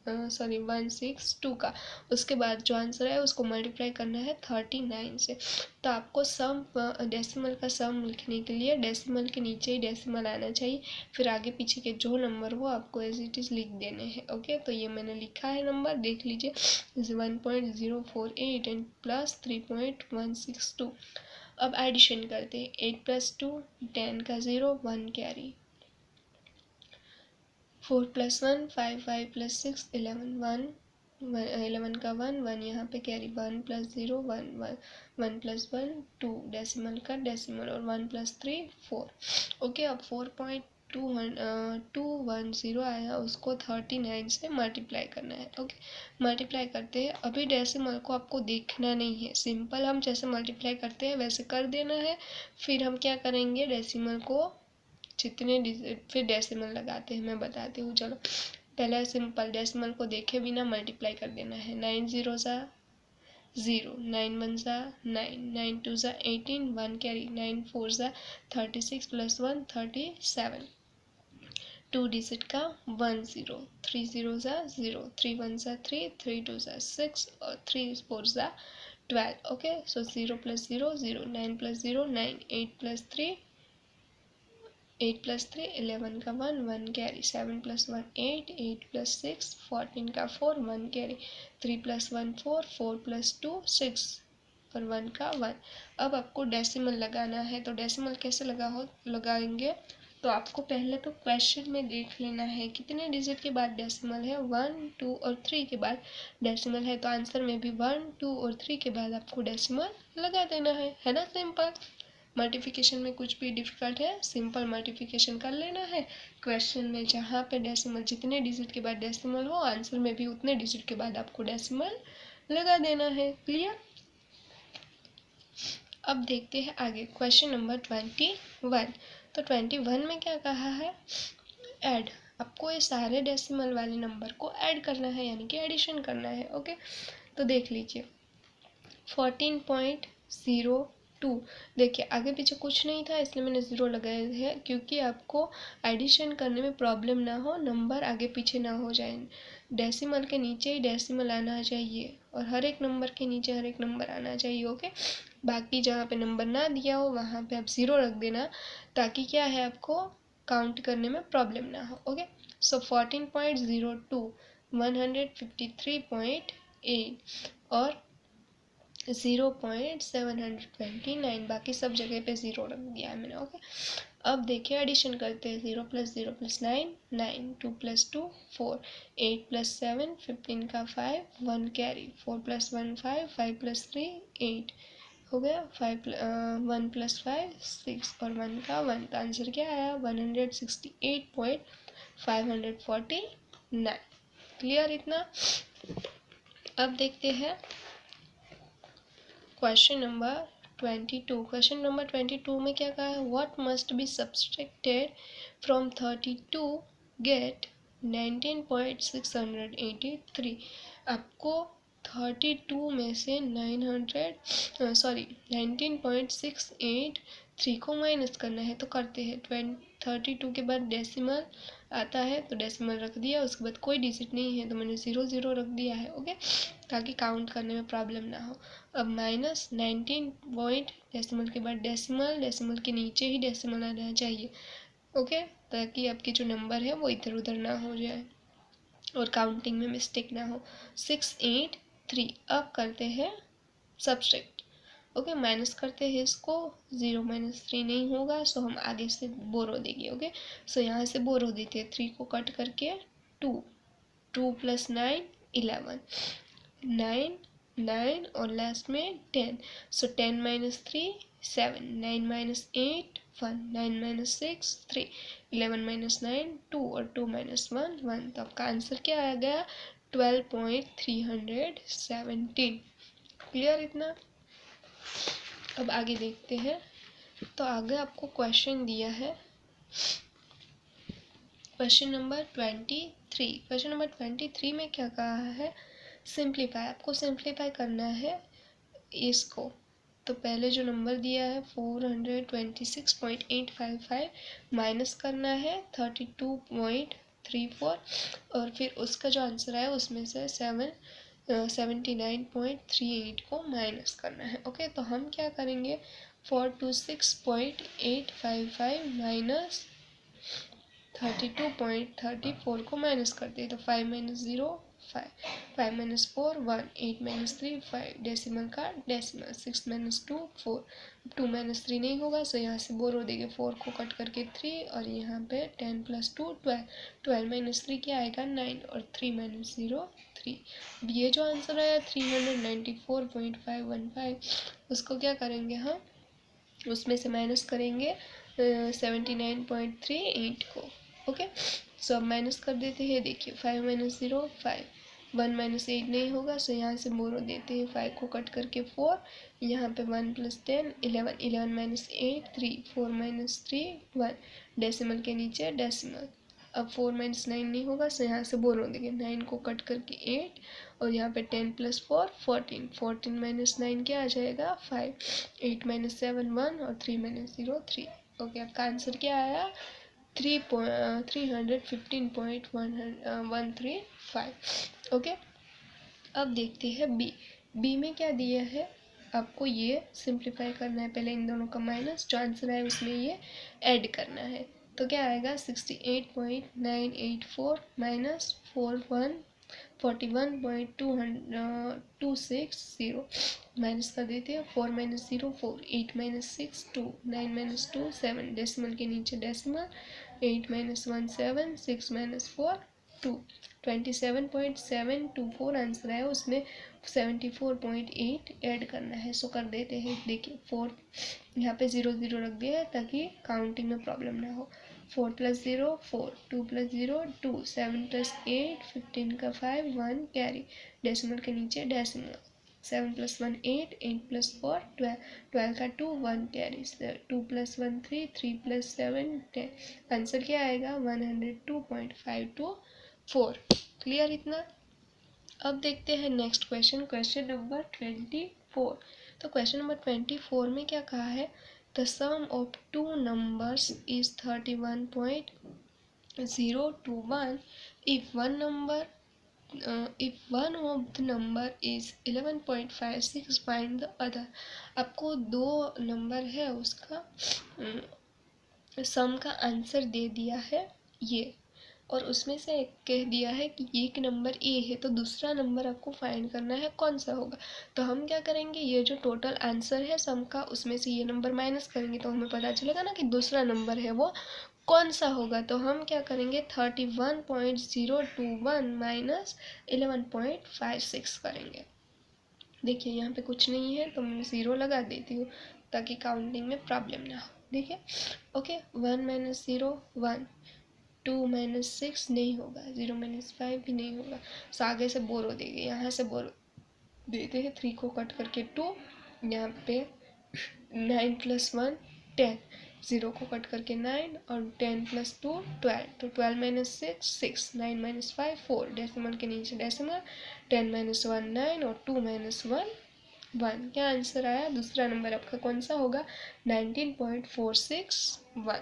162 का। उसके बाद जो आंसर है उसको मल्टीप्लाई करना है 39 से। तो आपको सम डेसिमल का सम लिखने के लिए डेसिमल के नीचे ही डेसिमल आना चाहिए, फिर आगे पीछे के जो नंबर हो आपको एज इट इज़ लिख देने हैं। ओके, तो ये मैंने लिखा है नंबर, देख लीजिए 1.048 एंड प्लस 3.162। अब एडिशन करते हैं। 8 + 2 10 का 0 1 कैरी, 4 + 1 5 5 + 6 11 1 11 का 1 1 यहाँ पे कैरी, 1 + 0 1 1 1 + 1 2 डेसिमल का डेसिमल और 1 + 3 4। ओके, अब 4.210 आया, उसको 39 से मल्टीप्लाई करना है। ओके, मल्टीप्लाई करते हैं। अभी डेसिमल को आपको देखना नहीं है, सिंपल हम जैसे मल्टीप्लाई करते हैं वैसे कर देना है। फिर हम क्या करेंगे? डेसिमल को जितने फिर डेसिमल लगाते हैं, मैं बताती हूँ। चलो, पहले सिंपल डेसिमल को देखे बिना मल्टीप्लाई कर देना है। 9 0 0, 9 1 9, 9 2 18 1 कैरी, 9 4 36 + 1 37। 2 डिजिट का 1 0, 3 0 0, 3 1 3, 3 2 6 और 3 4 12। ओके, सो 0 + 0 0, 9 + 0 9, 8 + 3 8 + 3 11 का 1 1 कैरी, 7 + 1 8 8 + 6 14 का 4 1 कैरी, 3 + 1 4 4 + 2 6 और 1 का 1। अब आपको डेसिमल लगाना है, तो डेसिमल कैसे लगाएंगे, तो आपको पहले तो क्वेश्चन में देख लेना है कितने डिजिट के बाद डेसिमल है। 1, 2 और 3 के बाद डेसिमल है, तो आंसर में भी 1, 2 और 3 के बाद आपको डेसिमल लगा देना है ना। सिंपल। मल्टीप्लिकेशन में कुछ भी डिफिकल्ट है, सिंपल मल्टीप्लिकेशन कर लेना है। क्वेश्चन में जहाँ पे डेसिमल, जितने डिजिट के बाद डेसिमल हो, आंसर में भी उतने डिजिट के बाद आपको डेसिमल लगा देना है। क्लियर। अब देखते हैं आगे क्वेश्चन नंबर 21। तो 21 में क्या कहा है, ऐड। आपको ये सारे डेसिमल वाले नंबर को ऐड करना है, यानी कि एडिशन करना है। ओके, तो देख लीजिए 14.02। देखिए आगे पीछे कुछ नहीं था, इसलिए मैंने ज़ीरो लगाए हैं, क्योंकि आपको एडिशन करने में प्रॉब्लम ना हो, नंबर आगे पीछे ना हो जाए। डेसिमल के नीचे ही डेसिमल आना चाहिए, और हर एक नंबर के नीचे हर एक नंबर आना चाहिए। ओके, बाकी जहाँ पे नंबर ना दिया हो वहाँ पे आप ज़ीरो रख देना, ताकि क्या है, आपको काउंट करने में प्रॉब्लम ना हो। ओके, सो 14.02 153.8 और 0.729, बाकी सब जगह पे ज़ीरो रख दिया है मैंने। ओके, अब देखिए एडिशन करते हैं। 0 + 0 + 9 9, 2 + 2 4, 8 + 7 15 का 5 1 कैरी, 4 + 1 5 5 + 3 8 हो गया, 1 + 5 6 और 1 का 1। तो आंसर क्या आया, 168.549। क्लियर इतना। अब देखते हैं क्वेश्चन नंबर 22। क्वेश्चन नंबर 22 में क्या कहा है, what must be subtracted from 32 get 19.683। आपको 32 में से 19.683 को माइनस करना है। तो करते हैं। 32 के बाद डेसिमल आता है, तो डेसिमल रख दिया, उसके बाद कोई डिजिट नहीं है तो मैंने 0 0 रख दिया है। ओके, ताकि काउंट करने में प्रॉब्लम ना हो। अब -19 पॉइंट, डेसिमल के बाद डेसिमल, डेसिमल के नीचे ही डेसिमल आना चाहिए। ओके, ताकि आपके जो नंबर है वो इधर उधर ना हो जाए और काउंटिंग में मिस्टेक ना हो। 683। अब करते हैं सब्सट्रैक्ट। ओके, माइनस करते हैं इसको, 0 - 3 नहीं होगा, सो हम आगे से बोरो देंगे। ओके, सो यहाँ से बोरो देते हैं, 3 को कट करके 2 2 + 9 11 9 9 और लास्ट में 10, सो 10 - 3 7 9 - 8 1 9 - 6 3 11 - 9 2 और 2 - 1 1। तो आपका आंसर क्या आ गया, 12.317। क्लियर इतना। अब आगे देखते हैं। तो आगे आपको क्वेश्चन दिया है, क्वेश्चन नंबर 23। क्वेश्चन नंबर 23 में क्या कहा है, सिंप्लीफाई। आपको सिंप्लीफाई करना है इसको। तो पहले जो नंबर दिया है 426.855 माइनस करना है 32.34, और फिर उसका जो आंसर है उसमें से 79.38 को माइनस करना है। ओके, तो हम क्या करेंगे, 426.855 माइनस 32.34 को माइनस करते हैं। तो 5 - 0 5 5 - 4 1 8 - 3 5, डेसिमल का डेसिमल, 6 - 2 4, 2 - 3 नहीं होगा, सो यहाँ से बोरो देंगे, 4 को कट करके 3 और यहाँ पे 10 + 2 12 12 - 3 क्या आएगा 9 और 3 - 0 3। अब ये जो आंसर आया 394.515, उसको क्या करेंगे हम, उसमें से माइनस करेंगे 79.38 को। ओके, सो अब माइनस कर देते हैं। देखिए 5 - 0 5 1 - 8 नहीं होगा, सो यहाँ से बोरो देते हैं, 5 को कट करके 4, यहाँ पे 1 + 10 11 11 - 8 3 4 - 3 1, डेसिमल के नीचे डेसिमल। अब 4 - 9 नहीं होगा, सो यहाँ से बोरो देंगे, 9 को कट करके 8 और यहाँ पे 10 + 4 14 14 - 9 क्या आ जाएगा 5 8 - 7 1 और 3 - 0 3। ओके, आपका आंसर क्या आया 315.135। ओके, अब देखते हैं बी। बी में क्या दिया है, आपको ये सिंप्लीफाई करना है, पहले इन दोनों का माइनस, जो आंसर है उसमें ये ऐड करना है। तो क्या आएगा 68.984 - 41 41.260 माइनस कर देते हैं। 4 माइनस 0 4, 8 माइनस 6 2, 9 माइनस 2 7, डेसिमल के नीचे डेसिमल, 8 माइनस 1 7, 6 माइनस 4 2, 27.724 आंसर है। उसमें 74.8 ऐड करना है। सो कर देते हैं। देखिए 4 यहाँ पे 0 0 रख दिया है ताकि काउंटिंग में प्रॉब्लम ना हो। 4 प्लस 0 4, 2 प्लस 0 2, 7 प्लस 8 15 का 5 1 कैरी, डेसिमल के नीचे डेसिमल, 7 प्लस 1 8, 8 प्लस 4 12, 12 का 2 1 कैरी, 2 प्लस 1 3, 3 प्लस 7 10। आंसर क्या आएगा 102.524। क्लियर इतना। अब देखते हैं नेक्स्ट क्वेश्चन, क्वेश्चन नंबर 24। तो क्वेश्चन नंबर 24 में क्या कहा है, the sum of two numbers is 31.021 if one number if one of the number is 11.56 find the other। आपको दो नंबर है उसका सम का आंसर दे दिया है ये, और उसमें से एक कह दिया है कि एक नंबर ए है, तो दूसरा नंबर आपको फाइंड करना है कौन सा होगा। तो हम क्या करेंगे, ये जो टोटल आंसर है सम का उसमें से ये नंबर माइनस करेंगे तो हमें पता चलेगा ना कि दूसरा नंबर है वो कौन सा होगा। तो हम क्या करेंगे 31.021 माइनस 11.56 करेंगे। देखिए यहाँ पे कुछ नहीं है तो मैं 0 लगा देती हूँ ताकि काउंटिंग में प्रॉब्लम ना हो। देखिए ओके, 1 माइनस 0 1, 2 माइनस 6 नहीं होगा, 0 माइनस 5 भी नहीं होगा। सो आगे से बोरो देंगे, यहाँ से बोरो देते हैं, 3 को कट करके 2, यहाँ पे 9 प्लस 1 10, 0 को कट करके 9 और 10 प्लस 2 12, तो 12 माइनस 6 6, 9 माइनस 5 4, डेसिमल के नीचे डेसिमल, 10 माइनस 1 9 और 2 माइनस 1 1। क्या आंसर आया, दूसरा नंबर आपका कौन सा होगा 19.461।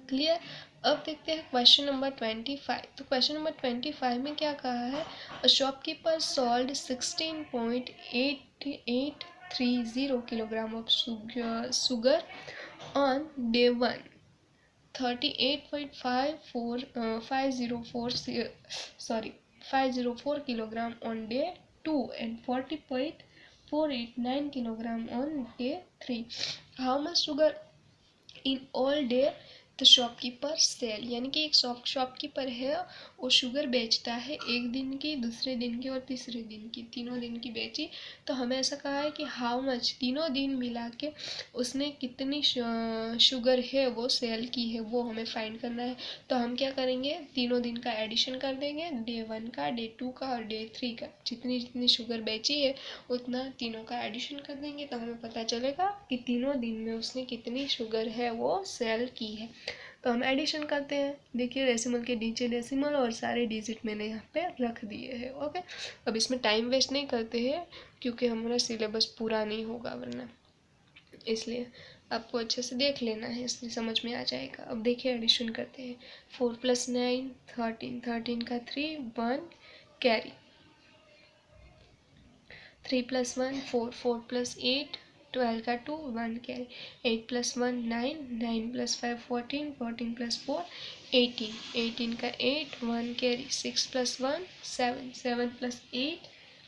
क्लियर। अब देखते हैं क्वेश्चन नंबर 25। तो क्वेश्चन नंबर 25 में क्या कहा है, a shopkeeper sold 16.8830 kilogram of sugar on day 1, 504 kilogram on day 2 and 40.489 kilogram on day 3। How much sugar in all day the shopkeeper sell. यानी कि एक शॉपकीपर है, वो शुगर बेचता है एक दिन की, दूसरे दिन की और तीसरे दिन की, तीनों दिन की बेची। तो हमें ऐसा कहा है कि हाउ मच तीनों दिन मिला के उसने कितनी शुगर है वो सेल की है, वो हमें फाइंड करना है। तो हम क्या करेंगे, तीनों दिन का एडिशन कर देंगे, डे 1 का, डे 2 का और डे 3 का। जितनी जितनी शुगर बेची है उतना तीनों का एडिशन कर देंगे, तो हमें पता चलेगा कि तीनों दिन में उसने कितनी शुगर है वो सेल की है। तो हम एडिशन करते हैं। देखिए डेसिमल के नीचे डेसिमल और सारे डिजिट मैंने यहाँ पे रख दिए हैं। ओके, अब इसमें टाइम वेस्ट नहीं करते हैं क्योंकि हमारा सिलेबस पूरा नहीं होगा वरना, इसलिए आपको अच्छे से देख लेना है, इसलिए समझ में आ जाएगा। अब देखिए एडिशन करते हैं। 4 प्लस 9 13, 13 का 3 1 कैरी, 3 प्लस 1 4, 4 प्लस 8 12 का 2 1 कैरी, 8 प्लस 1 9, 9 प्लस 5 14, 14 प्लस 4 18, 18 का 8 1 कैरी, 6 प्लस 1 7, 7 प्लस 8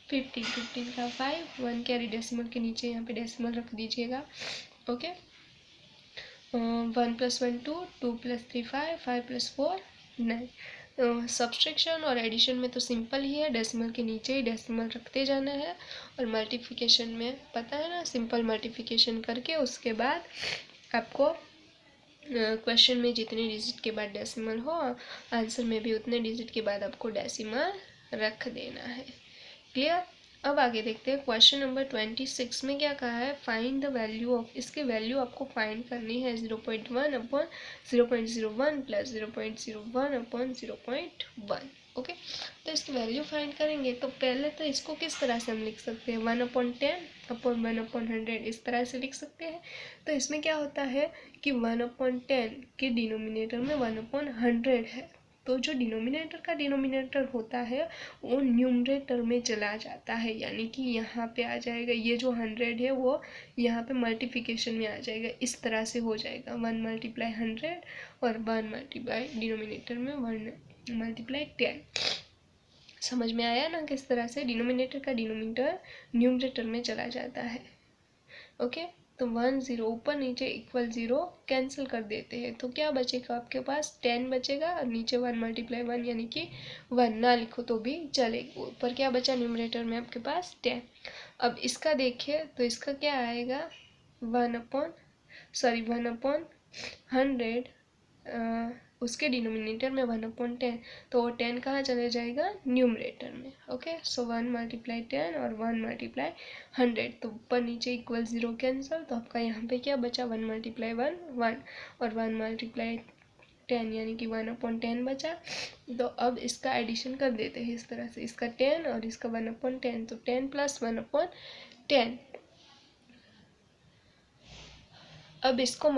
15, 15 का 5 1 कैरी, डेसिमल के नीचे यहाँ पे डेसिमल रख दीजिएगा। Okay, 1 plus 1 2, 2 plus 3 5, 5 plus 4 9। Subtraction और एडिशन में तो सिंपल ही है, डेसिमल के नीचे ही डेसिमल रखते जाना है, और मल्टीप्लिकेशन में पता है ना, सिंपल मल्टीप्लिकेशन करके उसके बाद आपको क्वेश्चन में जितने डिजिट के बाद डेसिमल हो, आंसर में भी उतने डिजिट के बाद आपको डेसिमल रख देना है। क्लियर। अब आगे देखते हैं क्वेश्चन नंबर 26 में क्या कहा है, फाइंड द वैल्यू ऑफ। इसके वैल्यू आपको फाइंड करनी है 0.1 अपॉन 0.01 प्लस 0.01 अपॉन 0.1। ओके, तो इसकी वैल्यू फाइंड करेंगे तो पहले तो इसको किस तरह से हम लिख सकते हैं, 1/10 अपॉन 1/100 इस तरह से लिख सकते हैं। तो इसमें क्या होता है कि 1/10 के डिनोमिनेटर में 1/100 है, तो जो डिनोमिनेटर का डिनोमिनेटर होता है वो न्यूमरेटर में चला जाता है, यानी कि यहाँ पे आ जाएगा, ये जो 100 है वो यहाँ पे मल्टीप्लिकेशन में आ जाएगा, इस तरह से हो जाएगा 1 मल्टीप्लाई 100 और 1 मल्टीप्लाई डिनोमिनेटर में 1 मल्टीप्लाई 10। समझ में आया ना किस तरह से डिनोमिनेटर का डिनोमिनेटर न्यूमरेटर में चला जाता है। ओके, तो 1 0 ऊपर नीचे इक्वल 0 कैंसिल कर देते हैं, तो क्या बचेगा आपके पास 10 बचेगा और नीचे 1 मल्टीप्लाई 1 यानी कि 1 ना लिखो तो भी चलेगा। ऊपर क्या बचा न्यूमरेटर में आपके पास 10। अब इसका देखिए तो इसका क्या आएगा 1/100, उसके डिनोमिनेटर में 1/10, तो वो 10 कहाँ चले जाएगा न्यूमरेटर में। ओके, सो 1 मल्टीप्लाई 10 और 1 मल्टीप्लाई 100, तो ऊपर नीचे इक्वल 0 कैंसिल, तो आपका यहाँ पे क्या बचा 1 मल्टीप्लाई 1 1 और 1 मल्टीप्लाई 10 यानी कि 1/10 बचा। तो अब इसका एडिशन कर देते हैं इस तरह से, इसका 10 और इसका 1/10, तो 10 + 1/10। अब इसको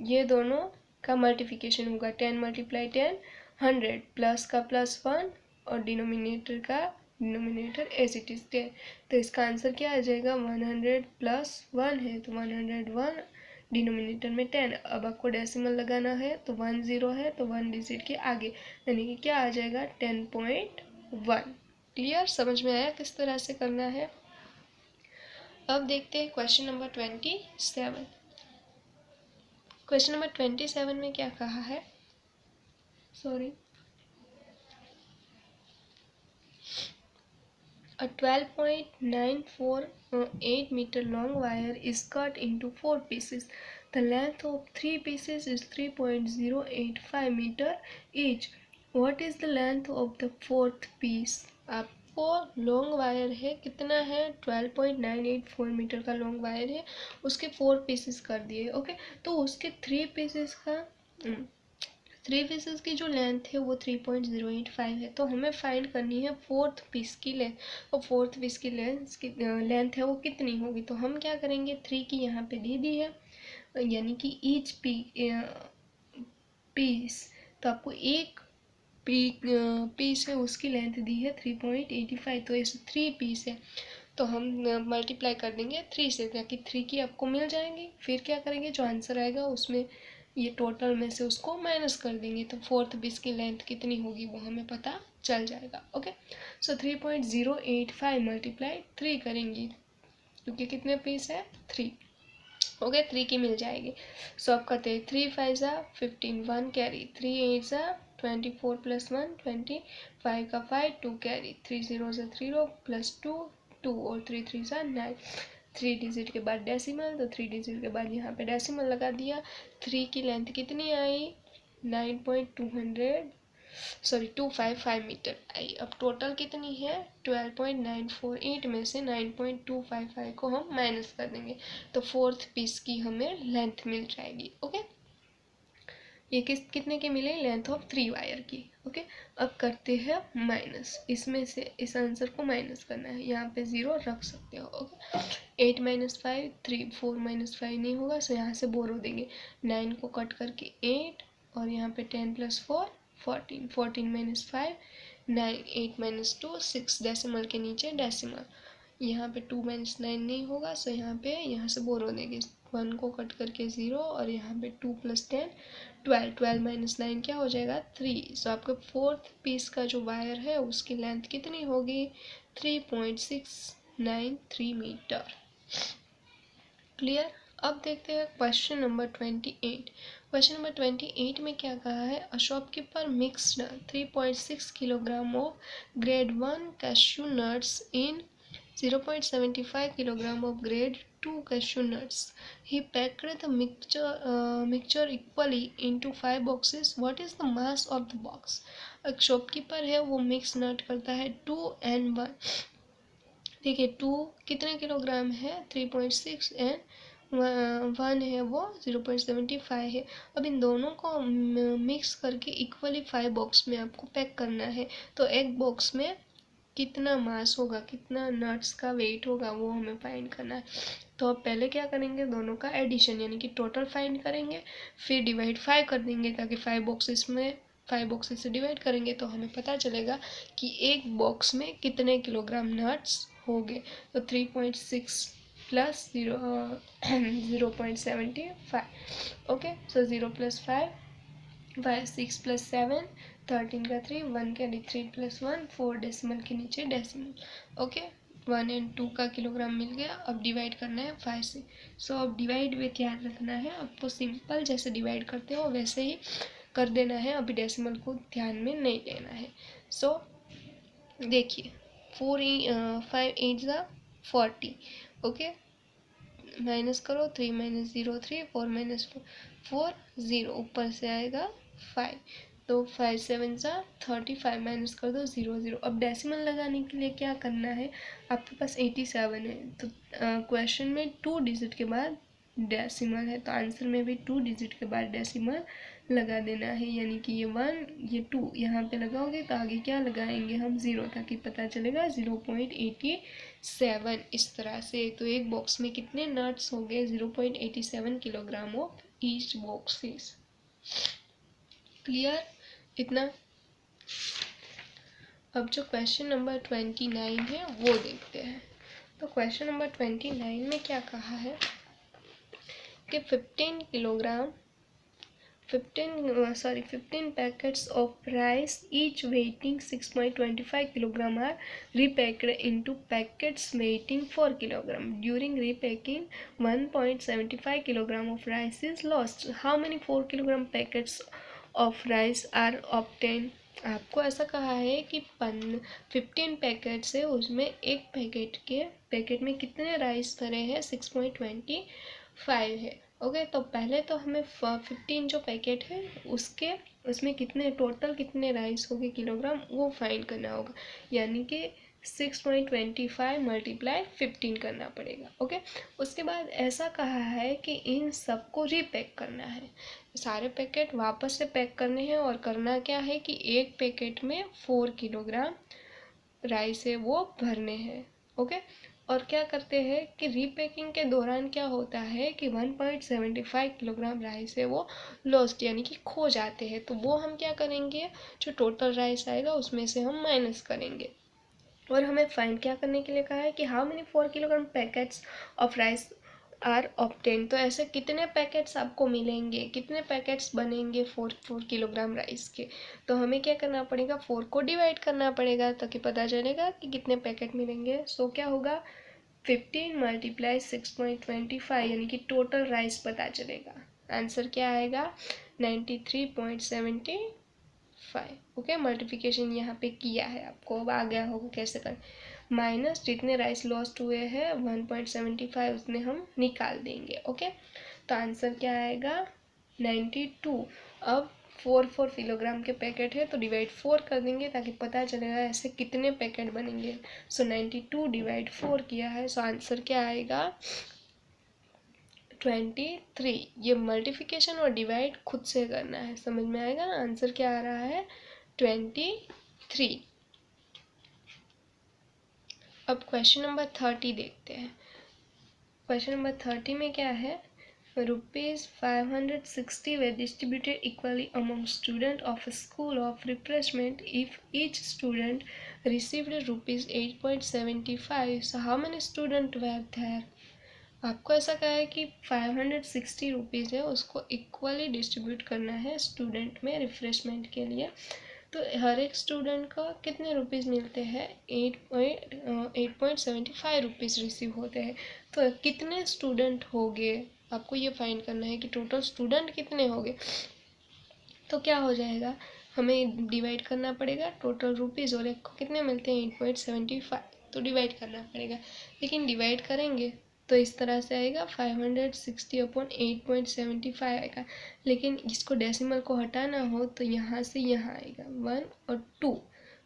ये दोनों का मल्टीप्लिकेशन होगा, 10 मल्टीप्लाई 10 100, प्लस का +1 और डिनोमिनेटर एज इट इज 10, तो इसका आंसर क्या आ जाएगा 100 + 1 है तो 101, डिनोमिनेटर में 10। अब आपको डेसिमल लगाना है तो 1 0 है तो 1 डिजिट के आगे, यानी कि क्या आ जाएगा 10.1। क्लियर, समझ में आया किस तरह से करना है। अब देखते हैं क्वेश्चन नंबर 27। क्वेश्चन नंबर 27 में क्या कहा है, A 12.948 meter long wire is cut into 4 pieces. The length of 3 pieces is 3.085 meter each. What is the length of the fourth piece? आपको लॉन्ग वायर है, कितना है 12.984 मीटर का लॉन्ग वायर है, उसके 4 पीसेस कर दिए। ओके, तो उसके 3 पीसेस की जो लेंथ है वो 3.085 है, तो हमें फाइंड करनी है फोर्थ पीस की लेंथ। और फोर्थ पीस की लेंथ है वो कितनी होगी, तो हम क्या करेंगे 3 की यहाँ पे दे दी है, यानी कि ईच पीस, तो आपको एक पीस है उसकी लेंथ दी है 3.85, तो ऐसे 3 पीस है तो हम मल्टीप्लाई कर देंगे 3 से, ताकि 3 की आपको मिल जाएंगी। फिर क्या करेंगे जो आंसर आएगा उसमें ये टोटल में से उसको माइनस कर देंगे, तो फोर्थ पीस की लेंथ कितनी होगी वो हमें पता चल जाएगा। ओके, सो 3.085 मल्टीप्लाई 3 करेंगी, क्योंकि कितने पीस है 3। ओके, 3 की मिल जाएगी। सो आप करते हैं 3 5 15, 1 कैरी, 3 8 24 + 1 20, 5 का 5 2 कैरी, 3 0 0 + 2 2 और 3 3 9। 3 डिजिट के बाद डेसिमल, तो 3 डिजिट के बाद यहाँ पे डेसिमल लगा दिया। 3 की लेंथ कितनी आई 255 मीटर आई। अब टोटल कितनी है 12.948 में से 9.255 को हम माइनस कर देंगे, तो फोर्थ पीस की हमें लेंथ मिल जाएगी। ओके, ये कितने की मिले लेंथ ऑफ 3 वायर की। ओके, अब करते हैं माइनस, इसमें से इस आंसर को माइनस करना है, यहाँ पे 0 रख सकते हो। ओके, 8 - 5 3, 4 - 5 नहीं होगा, सो यहाँ से बोरो देंगे, 9 को कट करके 8 और यहाँ पे 10 + 4 14, 14 - 5 9, 8 - 2 6, डेसिमल के नीचे डेसिमल, यहाँ पे 2 - 9 नहीं होगा, सो यहाँ से बोरो देंगे, 1 को कट करके 0 और यहाँ पे 2 + 10 12, 12 - 9 क्या हो जाएगा 3। सो आपका फोर्थ पीस का जो वायर है उसकी लेंथ कितनी होगी 3.693 मीटर। क्लियर, अब देखते हैं क्वेश्चन नंबर 28। क्वेश्चन नंबर 28 में क्या कहा है, a shopkeeper mixed 3.6 kilogram of grade 1 cashew nuts in 0.75 kilogram of grade 2 cashew nuts. He packed the mixture equally into 5 boxes. What is the mass of the box? एक shopkeeper है वो mix नट करता है 2 and 1। देखिए 2 कितने kilogram है 3.6 and 1 है वो 0.75 है। अब इन दोनों को मिक्स करके इक्वली 5 बॉक्स में आपको पैक करना है, तो एक बॉक्स में कितना मास होगा, कितना नट्स का वेट होगा वो हमें फाइंड करना है। तो अब पहले क्या करेंगे दोनों का एडिशन यानी कि टोटल फाइंड करेंगे, फिर डिवाइड 5 कर देंगे, ताकि 5 बॉक्सेस से डिवाइड करेंगे तो हमें पता चलेगा कि एक बॉक्स में कितने किलोग्राम नट्स होंगे। तो 3.6 + 0.75। ओके, सो 0 + 5 6 + 7 13 का 3, 1 कैरी 3 + 1, 4 डेसिमल के नीचे डेसिमल। ओके, 1 एंड 2 का किलोग्राम मिल गया। अब डिवाइड करना है 5 से। सो अब डिवाइड विथ याद रखना है आपको, सिंपल जैसे डिवाइड करते हो वैसे ही कर देना है, अभी डेसिमल को ध्यान में नहीं लेना है। सो देखिए 5 8 ज़ा 40। ओके, माइनस करो, 3 - 0 3, 4 - 4 0, ऊपर से आएगा 5, तो 5 7 ज़ा 35, माइनस कर दो 0 0। अब डेसिमल लगाने के लिए क्या करना है, आपके पास 87 है, तो क्वेश्चन में 2 डिजिट के बाद डेसिमल है, तो आंसर में भी 2 डिजिट के बाद डेसिमल लगा देना है, यानी कि ये 1 ये 2 यहाँ पे लगाओगे तो आगे क्या लगाएंगे हम 0, ताकि पता चलेगा 0.87 इस तरह से। तो एक बॉक्स में कितने नट्स हो गए, 0.87 kilogram of each boxes. Clear इतना। अब जो क्वेश्चन नंबर 29 है वो देखते हैं। तो क्वेश्चन नंबर 29 में क्या कहा है कि 15 packets of rice each weighing 6.25 kg are repacked into packets weighing 4 kg. During repacking 1.75 kg of rice is lost. How many 4 kg packets of rice are obtained? आपको ऐसा कहा है कि 15 पैकेट्स है, उसमें एक पैकेट में कितने राइस भरे हैं, 6.25 है। ओके, तो पहले तो हमें 15 जो पैकेट है उसमें कितने टोटल कितने राइस हो गए किलोग्राम वो फाइंड करना होगा, यानी कि 6.25 × 15 करना पड़ेगा। ओके, उसके बाद ऐसा कहा है कि इन सबको रीपैक करना है, सारे पैकेट वापस से पैक करने हैं, और करना क्या है कि एक पैकेट में 4 किलोग्राम राइस है वो भरने हैं। ओके, और क्या करते हैं कि रीपैकिंग के दौरान क्या होता है कि 1.75 किलोग्राम राइस है वो लॉस्ट यानी कि खो जाते हैं, तो वो हम क्या करेंगे, जो टोटल राइस आएगा उसमें से हम माइनस करेंगे। और हमें फाइंड क्या करने के लिए कहा है कि how many 4 kilogram packets of rice are obtain, तो ऐसे कितने पैकेट्स आपको मिलेंगे, कितने पैकेट्स बनेंगे 4 किलोग्राम राइस के, तो हमें क्या करना पड़ेगा, 4 को डिवाइड करना पड़ेगा ताकि पता चलेगा कि कितने पैकेट मिलेंगे। सो क्या होगा, 15 × 6.25 यानी कि टोटल राइस पता चलेगा। आंसर क्या आएगा, 93.75। ओके, मल्टीप्लिकेशन यहाँ पे किया है, आपको अब आ गया होगा कैसे कर, माइनस जितने राइस लॉस्ट हुए हैं 1.75 उसमें हम निकाल देंगे। ओके, तो आंसर क्या आएगा, 92। अब 4 किलोग्राम के पैकेट है तो डिवाइड 4 कर देंगे ताकि पता चलेगा ऐसे कितने पैकेट बनेंगे। सो 92 डिवाइड 4 किया है, सो आंसर क्या आएगा, 23। ये मल्टीप्लिकेशन और डिवाइड खुद से करना है, समझ में आएगा ना। आंसर क्या आ रहा है, 23। अब क्वेश्चन नंबर 30 देखते हैं। क्वेश्चन नंबर 30 में क्या है, ₹560 were distributed equally among students of a school of refreshment. If each student received ₹8.75, so how many students were there? आपको ऐसा कहा है कि 560 रुपीज़ है उसको इक्वली डिस्ट्रीब्यूट करना है स्टूडेंट में रिफ्रेशमेंट के लिए, तो हर एक स्टूडेंट को कितने रुपीज़ मिलते हैं, 8.75 रुपीज़ रिसीव होते हैं। तो कितने स्टूडेंट होंगे आपको ये फाइंड करना है कि टोटल स्टूडेंट कितने होंगे। तो क्या हो जाएगा, हमें डिवाइड करना पड़ेगा टोटल रुपीज़ और एक को कितने मिलते हैं 8.75, तो डिवाइड करना पड़ेगा। लेकिन डिवाइड करेंगे तो इस तरह से आएगा 560/8.75 आएगा, लेकिन इसको डेसिमल को हटाना हो तो यहाँ से यहाँ आएगा 1 और 2,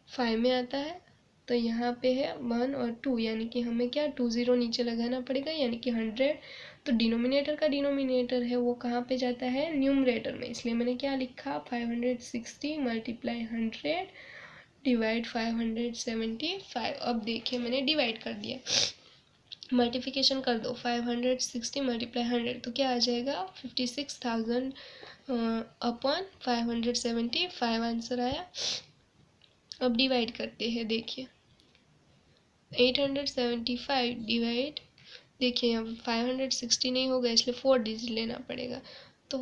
5 में आता है तो यहाँ पे है 1 और 2, यानी कि हमें क्या 20 नीचे लगाना पड़ेगा, यानी कि 100। तो डिनोमिनेटर का डिनोमिनेटर है वो कहाँ पे जाता है, न्यूमरेटर में, इसलिए मैंने क्या लिखा 560 × 100 डिवाइड 575। अब देखिए मैंने डिवाइड कर दिया, मल्टीप्लिकेशन कर दो, 560 × 100 तो क्या आ जाएगा 56,000 अपॉन 575 आंसर आया। अब डिवाइड करते हैं, देखिए 875 डिवाइड, देखिए यहाँ 560 नहीं होगा इसलिए 4 डिजिट लेना पड़ेगा, तो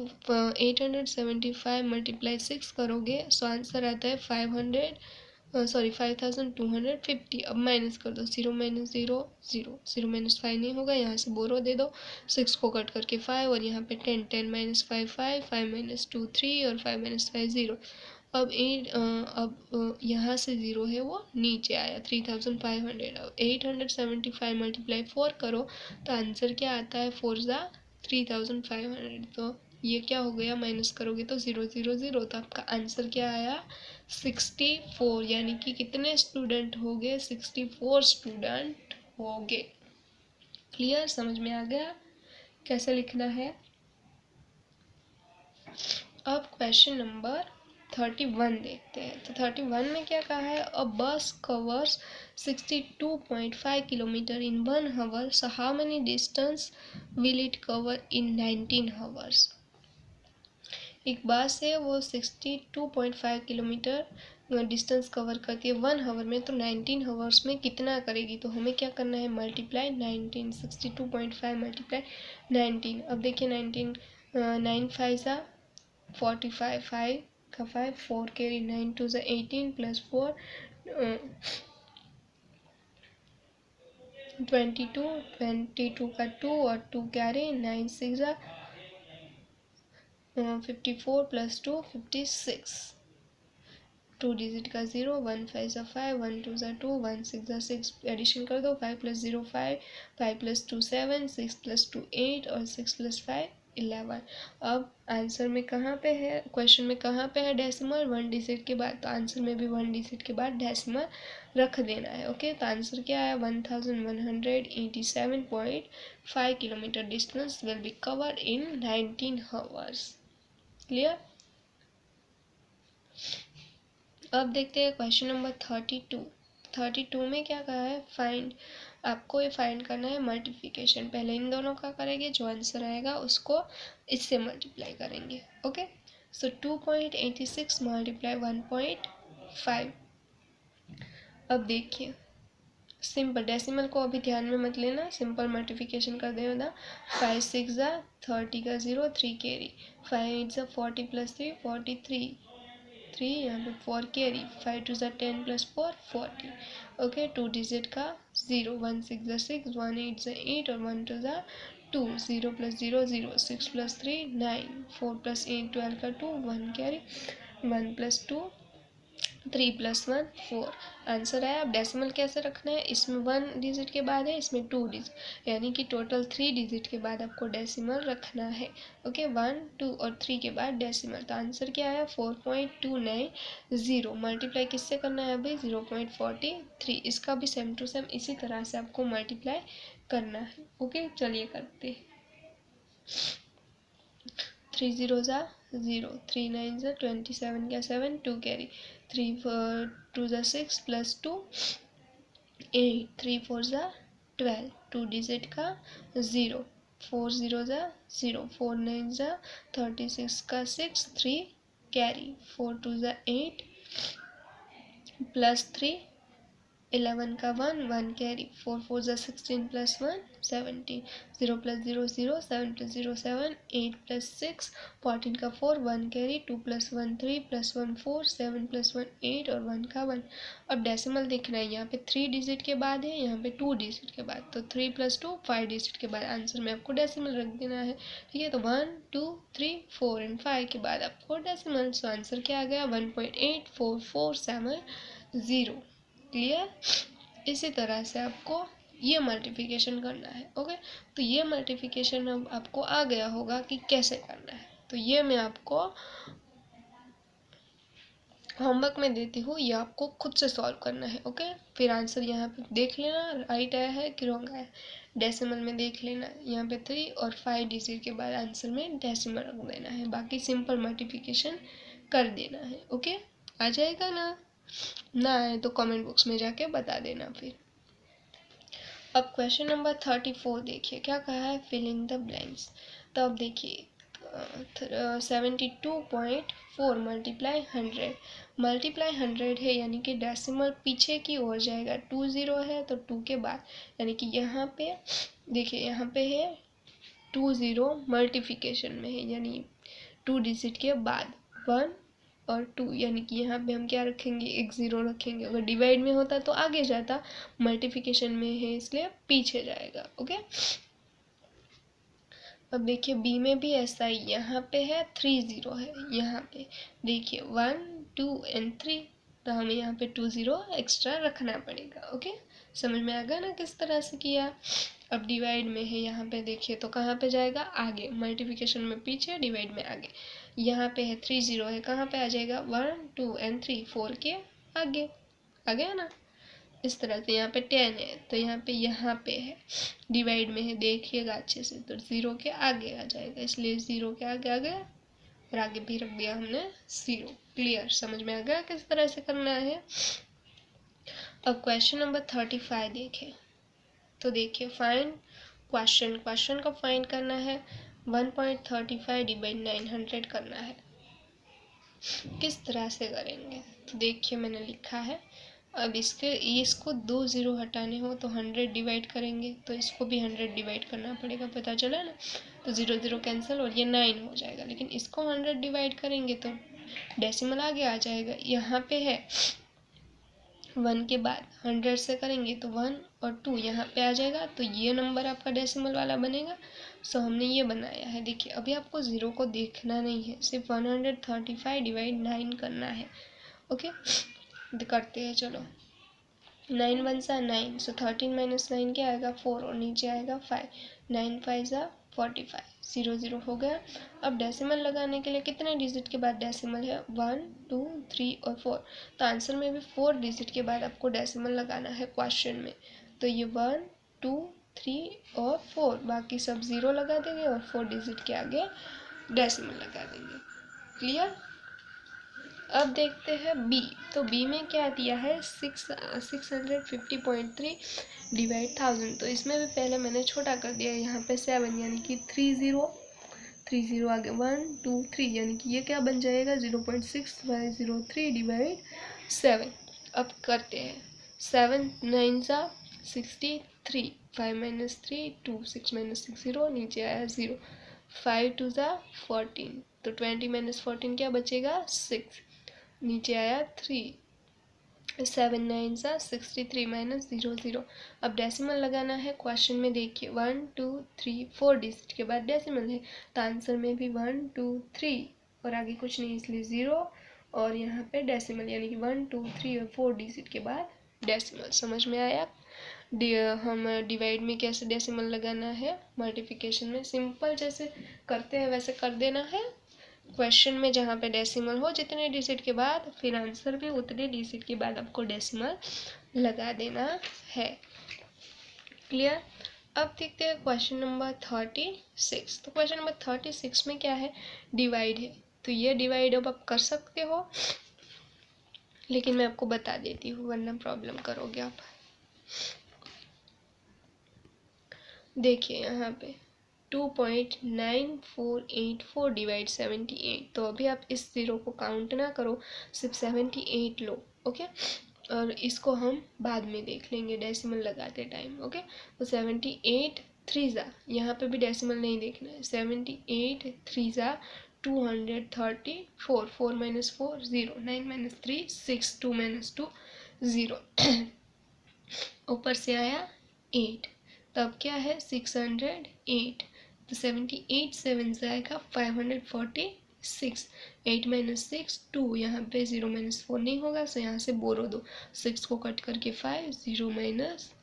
875 मल्टीप्लाई 6 करोगे सो आंसर आता है 5250। अब माइनस कर दो, 0 माइनस 0 0, 0 माइनस 5 नहीं होगा, यहाँ से बोरो दे दो, 6 को कट करके 5 और यहाँ पे 10, 10 माइनस 5 5, 5 माइनस 2 3 और 5 माइनस 5 0। अब यहाँ से 0 है वो नीचे आया 3500। अब 875 मल्टीप्लाई 4 करो तो आंसर क्या आता है, 4 ज़ा 3500। तो ये क्या हो गया, माइनस करोगे तो 0 0 0, तो आपका आंसर क्या आया, 64। यानी कि कितने स्टूडेंट हो गए, 64 स्टूडेंट हो गए। क्लियर, समझ में आ गया कैसे लिखना है। अब क्वेश्चन नंबर 31 देखते हैं। तो 31 में क्या कहा है, अ बस covers 62.5 kilometre in 1 hour, so how many distance will it cover in 19 hours? एक बस है वो 62.5 किलोमीटर डिस्टेंस कवर करती है 1 hour में, तो 19 hours में कितना करेगी। तो हमें क्या करना है, मल्टीप्लाई 19, 62.5 मल्टीप्लाई 19। अब देखिए 19, 9 5 सा 45, 5 का 5 4 कैरी, 9 2 सा 18 प्लस 4 22, 22 का 2 और 2 कैरी, 9 6 सा 54 प्लस 2 56, 2 डिजिट का 0, 1 5 सा 5, 1 2 सा 2, 1 6 सा 6, एडिशन कर दो, 5 प्लस 0 5, 5 प्लस 2 7, 6 प्लस 2 8 और 6 प्लस 5 11। अब आंसर में कहाँ पे है, क्वेश्चन में कहाँ पे है डेसिमल, 1 डिजिट के बाद, तो आंसर में भी 1 डिजिट के बाद डेसिमल रख देना है। ओके, तो आंसर क्या आया, 1187.5 kilometre distance will be covered in 19 hours। Clear. अब देखते हैं क्वेश्चन नंबर 32। 32 में क्या कहा है, फाइंड, आपको ये फाइंड करना है मल्टीप्लिकेशन। पहले इन दोनों का करेंगे, जो आंसर आएगा उसको इससे मल्टीप्लाई करेंगे। ओके, सो 2.86 मल्टीप्लाई 1.5। अब देखिए सिंपल, डेसिमल को अभी ध्यान में मत लेना, सिंपल मल्टीप्लिकेशन कर देना। 5 6 ज़ा 30 का 0, 3 कैरी, 5 8 ज़ा 40 प्लस 3 43, 3 यहाँ पे 4 कैरी, 5 2 ज़ा 10 प्लस 4 40। ओके, 2 डिजिट का 0, 1 6 ज़ा 6, 1 8 ज़ा 8 और 1 2 ज़ा 2, 0 प्लस 0 0, 6 प्लस 3 9, 4 प्लस 8 12 का 2, 1 कैरी, 1 प्लस 2 3 प्लस 1 4। आंसर आया। अब डेसिमल कैसे रखना है, इसमें 1 डिजिट के बाद है, इसमें 2 डिजिट, यानी कि टोटल 3 डिजिट के बाद आपको डेसिमल रखना है। ओके, 1 2 और 3 के बाद डेसिमल, तो आंसर क्या आया, 4.290। मल्टीप्लाई किससे करना है अभी, 0.43। इसका भी सेम टू सेम इसी तरह से आपको मल्टीप्लाई करना है। ओके, चलिए करते हैं। 3 0 ज़ा 0, 3 9 ज़ा 27 का 7, 2 कैरी, 3 2 ज़ा 6 प्लस 2 8, 3 4 ज़ा 12, 2 डिजिट का 0, 4 0 ज़ा 0, 4 9 ज़ा 36 का 6, 3 कैरी, 4 2 ज़ा 8 प्लस 3 11 का 1 1 कैरी, 4 4 ज़ा 16 प्लस 1 17, 0 प्लस 0 0, 7 प्लस 0 7, 8 प्लस 6 14 का 4 1 कैरी, 2 प्लस 1 3 प्लस 1 4, 7 प्लस 1 8 और 1 का 1। अब डेसिमल देखना है, यहाँ पे 3 डिजिट के बाद है, यहाँ पे 2 डिजिट के बाद, तो 3 प्लस 2 5 डिजिट के बाद आंसर में आपको डेसिमल रख देना है। ठीक है, तो 1 2 3 4 एंड 5 के बाद आपको डेसिमल, सो आंसर क्या आ गया, 1.8447 क्लियर। इसी तरह से आपको ये मल्टीप्लिकेशन करना है। ओके, तो ये मल्टीप्लिकेशन अब आपको आ गया होगा कि कैसे करना है, तो ये मैं आपको होमवर्क में देती हूँ, ये आपको खुद से सॉल्व करना है। ओके, फिर आंसर यहाँ पे देख लेना, राइट आया है कि रॉन्ग आया है। डेसिमल में देख लेना, यहाँ पे 3 और 5 डिजिट के बाद आंसर में डेसिमल रख देना है, बाकी सिंपल मल्टीप्लिकेशन कर देना है। ओके, आ जाएगा ना आए तो कमेंट बॉक्स में जाके बता देना फिर। अब क्वेश्चन नंबर 34 देखिए, क्या कहा है, फिलिंग द ब्लैंक्स। तो अब देखिए 72.4 मल्टीप्लाई 100, मल्टीप्लाई 100 है, यानी कि डेसिमल पीछे की ओर जाएगा, 2 0 है तो 2 के बाद, यानी कि यहाँ पे देखिए, यहाँ पे है 2 0 मल्टीप्लिकेशन में है, यानी 2 डिजिट के बाद 1 और 2, यानी कि यहाँ पे हम क्या रखेंगे, एक 0 रखेंगे। अगर डिवाइड में होता तो आगे जाता, मल्टीप्लिकेशन में है इसलिए पीछे जाएगा। ओके, अब देखिए बी में भी ऐसा ही, यहाँ पे है 3 0 है, यहाँ पे देखिए 1 2 एंड 3, तो हमें यहाँ पे 2 0 एक्स्ट्रा रखना पड़ेगा। ओके, समझ में आ गया ना किस तरह से किया। अब डिवाइड में है, यहाँ पे देखिए तो कहाँ पे जाएगा, आगे, मल्टीप्लिकेशन में पीछे, डिवाइड में आगे। यहाँ पे है 3 0 है, कहाँ पे आ जाएगा, 1 2 एंड 3, 4 के आगे, आ गया ना। इस तरह से यहाँ पे 10 है, तो यहाँ पे है, डिवाइड में है, देखिएगा अच्छे से, तो 0 के आगे आ जाएगा, इसलिए 0 के आगे आ गया और आगे भी रख दिया हमने 0। क्लियर, समझ में आ गया किस तरह से करना है। अब क्वेश्चन नंबर 35 देखें, तो देखिए फाइंड क्वेश्चन को फाइंड करना है, 1.35 डिवाइड 900 करना है। किस तरह से करेंगे, तो देखिए मैंने लिखा है, अब इसको 2 0 हटाने हो तो 100 डिवाइड करेंगे, तो इसको भी 100 डिवाइड करना पड़ेगा, पता चला ना। तो 0 0 कैंसिल और ये 9 हो जाएगा, लेकिन इसको 100 डिवाइड करेंगे तो डेसिमल आगे आ जाएगा। यहाँ पे है 1 के बाद 100 से करेंगे तो 1 और 2 यहाँ पे आ जाएगा, तो ये नंबर आपका डेसिमल वाला बनेगा। सो हमने ये बनाया है। देखिए अभी आपको 0 को देखना नहीं है, सिर्फ 135 डिवाइड 9 करना है। ओके, करते हैं, चलो। 9 1 सा 9, सो 13 माइनस 9 क्या आएगा, 4, और नीचे आएगा 5, 9 5 सा 45, 0 0 हो गया। अब डेसिमल लगाने के लिए कितने डिजिट के बाद डेसिमल है, 1 2 3 और 4, तो आंसर में भी 4 डिजिट के बाद आपको डेसिमल लगाना है क्वेश्चन में। तो ये 1 2 3 और 4, बाकी सब 0 लगा देंगे और 4 डिजिट के आगे डेसिमल लगा देंगे। क्लियर। अब देखते हैं बी, तो बी में क्या दिया है, 650.3 डिवाइड 1000, तो इसमें भी पहले मैंने छोटा कर दिया, यहाँ पे 7, यानी कि 3 0 आगे 1 2 3, यानी कि ये क्या बन जाएगा, 0.6503 डिवाइड 7। अब करते हैं, 7 9 सा 63, 5 माइनस 3 2, 6 माइनस 6 0, नीचे आया 0, 5 2 सा 14, तो 20 माइनस 14 क्या बचेगा, 6, नीचे आया 3, 7 9 सा 63 माइनस 0 0। अब डेसिमल लगाना है क्वेश्चन में, देखिए 1 2 3 4 डिजिट के बाद डेसिमल है, तो आंसर में भी 1 2 3 और आगे कुछ नहीं, इसलिए 0 और यहाँ पे डेसिमल, यानी कि 1 2 3 और 4 डिजिट के बाद डेसिमल। समझ में आया। हम डिवाइड में कैसे डेसिमल लगाना है, मल्टीप्लिकेशन में सिंपल जैसे करते हैं वैसे कर देना है। क्वेश्चन में जहाँ पे डेसिमल हो जितने डिजिट के बाद, फिर आंसर भी उतने डिजिट के बाद आपको डेसिमल लगा देना है। क्लियर। अब देखते हैं क्वेश्चन नंबर 36। तो क्वेश्चन नंबर 36 में क्या है, डिवाइड है, तो ये डिवाइड अब आप कर सकते हो, लेकिन मैं आपको बता देती हूँ वरना प्रॉब्लम करोगे आप। देखिए यहाँ पे 2.9484 डिवाइड 78, तो अभी आप इस 0 को काउंट ना करो, सिर्फ 78 लो। ओके, और इसको हम बाद में देख लेंगे डेसिमल लगाते टाइम। ओके, तो 78 3 ज़ा, यहाँ पे भी डेसिमल नहीं देखना है, 78 3 ज़ा 234, 4 माइनस 4 0, 9 माइनस 3 6, 2 माइनस 2 0, ऊपर से आया 8, तब क्या है 608, तो 78 7 से आएगा 546, 8 माइनस 6 2, यहाँ पे 0 माइनस 4 नहीं होगा, सो यहाँ से बोरो दो, 6 को कट करके 5, 0 माइनस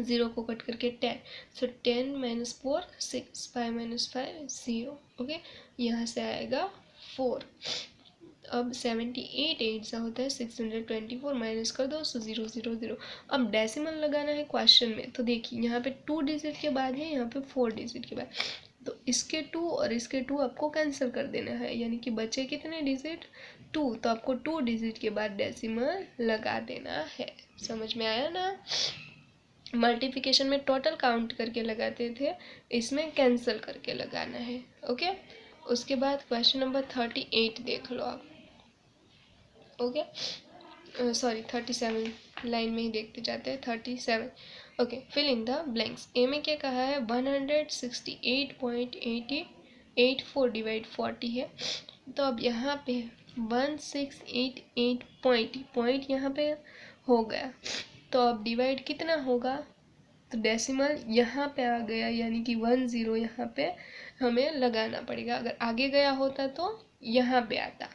0 को कट करके 10, सो 10 माइनस 4 6, 5 माइनस 5 0। ओके, यहाँ से आएगा 4। अब 78 8 सा होता है 624, माइनस कर दो, सो 0 0 0। अब डेसिमल लगाना है क्वेश्चन में, तो देखिए यहाँ पे 2 डिजिट के बाद है, यहाँ पे 4 डिजिट के बाद, तो इसके 2 और इसके 2 आपको कैंसिल कर देना है, यानी कि बचे कितने डिजिट, 2, तो आपको 2 डिजिट के बाद डेसिमल लगा देना है। समझ में आया ना। मल्टीप्लिकेशन में टोटल काउंट करके लगाते थे, इसमें कैंसिल करके लगाना है। ओके, उसके बाद क्वेश्चन नंबर 38 देख लो आप। ओके, सॉरी 37 लाइन में ही देखते जाते हैं, 37। Okay, fill in the blanks. A में क्या कहा है, 168.80 84 डिवाइड 40 है। तो अब यहाँ पे 1688 पॉइंट यहाँ पे हो गया। तो अब डिवाइड कितना होगा, तो डेसिमल यहाँ पे आ गया, यानी कि 10 यहाँ पे हमें लगाना पड़ेगा। अगर आगे गया होता तो यहाँ पे आता,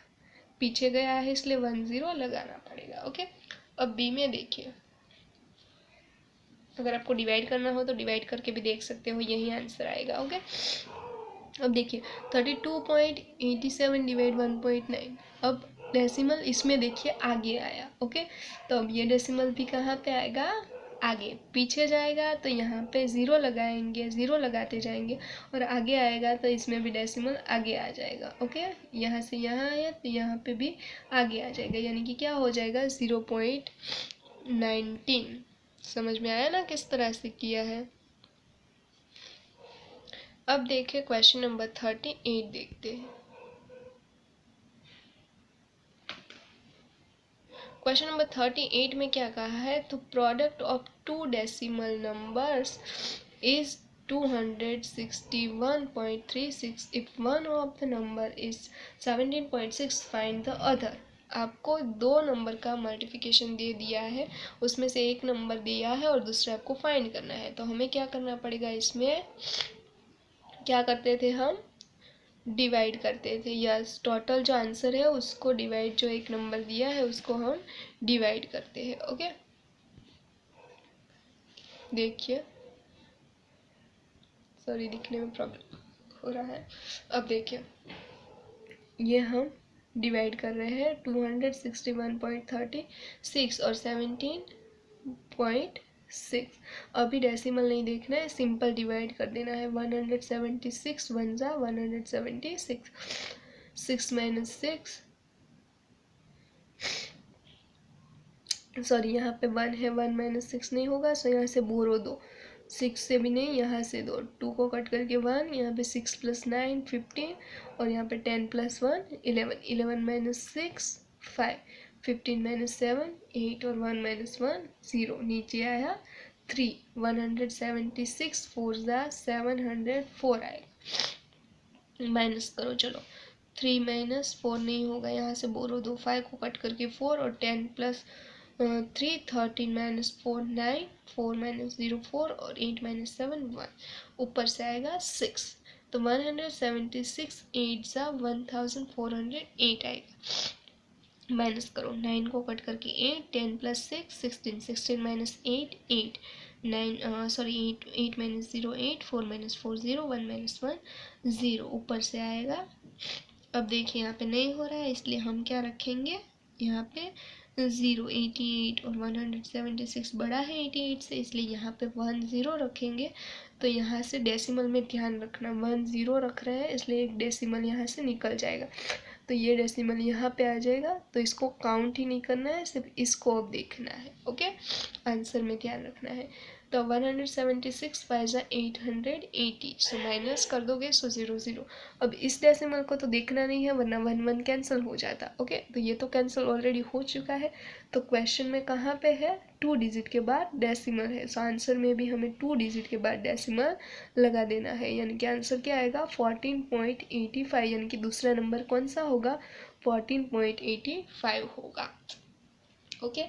पीछे गया है इसलिए 10 लगाना पड़ेगा। ओके, अब बी में देखिए, अगर आपको डिवाइड करना हो तो डिवाइड करके भी देख सकते हो, यही आंसर आएगा। ओके, अब देखिए 32.87 डिवाइड 1.9। अब डेसिमल इसमें देखिए आगे आया। ओके, तो अब ये डेसिमल भी कहाँ पे आएगा, आगे। पीछे जाएगा तो यहाँ पे 0 लगाएंगे, 0 लगाते जाएंगे, और आगे आएगा तो इसमें भी डेसिमल आगे आ जाएगा। ओके, यहाँ से यहाँ आया तो यहाँ पे भी आगे आ जाएगा, यानी कि क्या हो जाएगा 0.19। समझ में आया ना किस तरह से किया है। अब देखिए क्वेश्चन नंबर 38 देखते हैं। क्वेश्चन नंबर 38 में क्या कहा है, तो product of two decimal numbers is 261.36 if one of the number is 17.6 find the other. आपको दो नंबर का मल्टीप्लिकेशन दे दिया है, उसमें से एक नंबर दिया है और दूसरा आपको फाइंड करना है। तो हमें क्या करना पड़ेगा, इसमें क्या करते थे हम, डिवाइड करते थे। यस, टोटल जो आंसर है उसको डिवाइड, जो एक नंबर दिया है उसको हम डिवाइड करते हैं। ओके, देखिए, सॉरी दिखने में प्रॉब्लम हो रहा है। अब देखिए, ये हम डिवाइड कर रहे हैं 261.36 और 17.6। अभी डेसिमल नहीं देखना है, सिंपल डिवाइड कर देना है। 176 वन जा 176, 6 माइनस 6, सॉरी यहाँ पे 1 है, 1 माइनस 6 नहीं होगा, सो यहाँ से बोरो दो, 6 से भी नहीं, यहाँ से दो, 2 को कट करके 1, यहाँ पे 6 प्लस 9 15, और यहाँ पे 10 प्लस 1 11, 11 माइनस 6 5, 15 माइनस 7 8, और 1 माइनस 1 0, नीचे आया 3, 176 4 जा 704 आएगा। माइनस करो, चलो 3 माइनस 4 नहीं होगा, यहाँ से बोरो दो, 5 को कट करके 4, और 10 प्लस 3 13 माइनस 4 9, 4 माइनस 0 4, और 8 माइनस 7 1, ऊपर से आएगा 6। तो 176 8 सा 1408 आएगा। माइनस करो, 9 को कट करके 8, 10 plus 6 16, 16 minus 8 8, 9 sorry 8 minus 0 8, 4 minus 4 0, 1 minus 1 0, ऊपर से आएगा। अब देखिए यहाँ पे नहीं हो रहा है, इसलिए हम क्या रखेंगे, यहाँ पे 0, 88 और 176 बड़ा है 88 से, इसलिए यहाँ पे 1 0 रखेंगे। तो यहाँ से डेसिमल में ध्यान रखना, 1 0 रख रहे हैं इसलिए एक डेसिमल यहाँ से निकल जाएगा, तो ये डेसिमल यहाँ पे आ जाएगा। तो इसको काउंट ही नहीं करना है, सिर्फ इसको अब देखना है। ओके, आंसर में ध्यान रखना है। तो 176 5 880, सो माइनस कर दोगे, सो 0 0। अब इस डेसिमल को तो देखना नहीं है, वरना 1 1 कैंसिल हो जाता। ओके, तो ये तो कैंसिल ऑलरेडी हो चुका है। तो क्वेश्चन में कहाँ पे है, 2 डिजिट के बाद डेसिमल है, सो आंसर में भी हमें 2 डिजिट के बाद डेसिमल लगा देना है, यानी कि आंसर क्या आएगा 14.85, यानी कि दूसरा नंबर कौन सा होगा, 14.85 होगा। ओके,